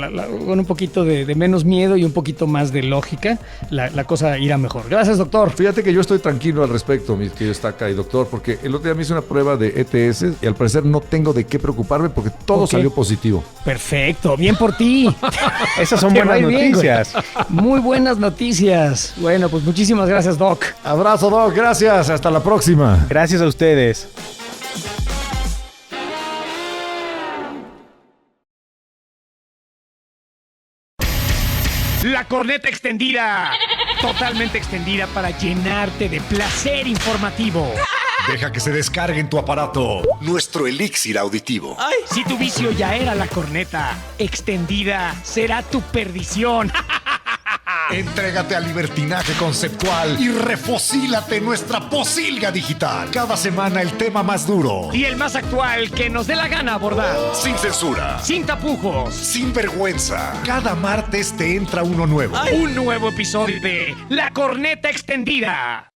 con un poquito de menos miedo y un poquito más de lógica, la cosa irá mejor. Gracias, doctor. Fíjate que yo estoy tranquilo al respecto, mi querido Estaca y doctor, porque el otro día me hice una prueba de ETS y al parecer no tengo de qué preocuparme porque todo Ok. salió positivo. Perfecto, bien por ti. Esas son Te va a buenas ir bien, güey. noticias. Muy buenas noticias. Bueno, pues muchísimas gracias, Doc. Abrazo, Doc, gracias, hasta la próxima. Gracias a ustedes. La corneta extendida. Totalmente extendida para llenarte de placer informativo. Deja que se descargue en tu aparato nuestro elixir auditivo. Si tu vicio ya era la corneta, extendida será tu perdición. Entrégate al libertinaje conceptual y refocílate en nuestra posilga digital. Cada semana el tema más duro, Y el más actual que nos dé la gana abordar. sin censura, Sin tapujos. sin vergüenza. Cada martes te entra uno nuevo. Un nuevo episodio de La Corneta Extendida.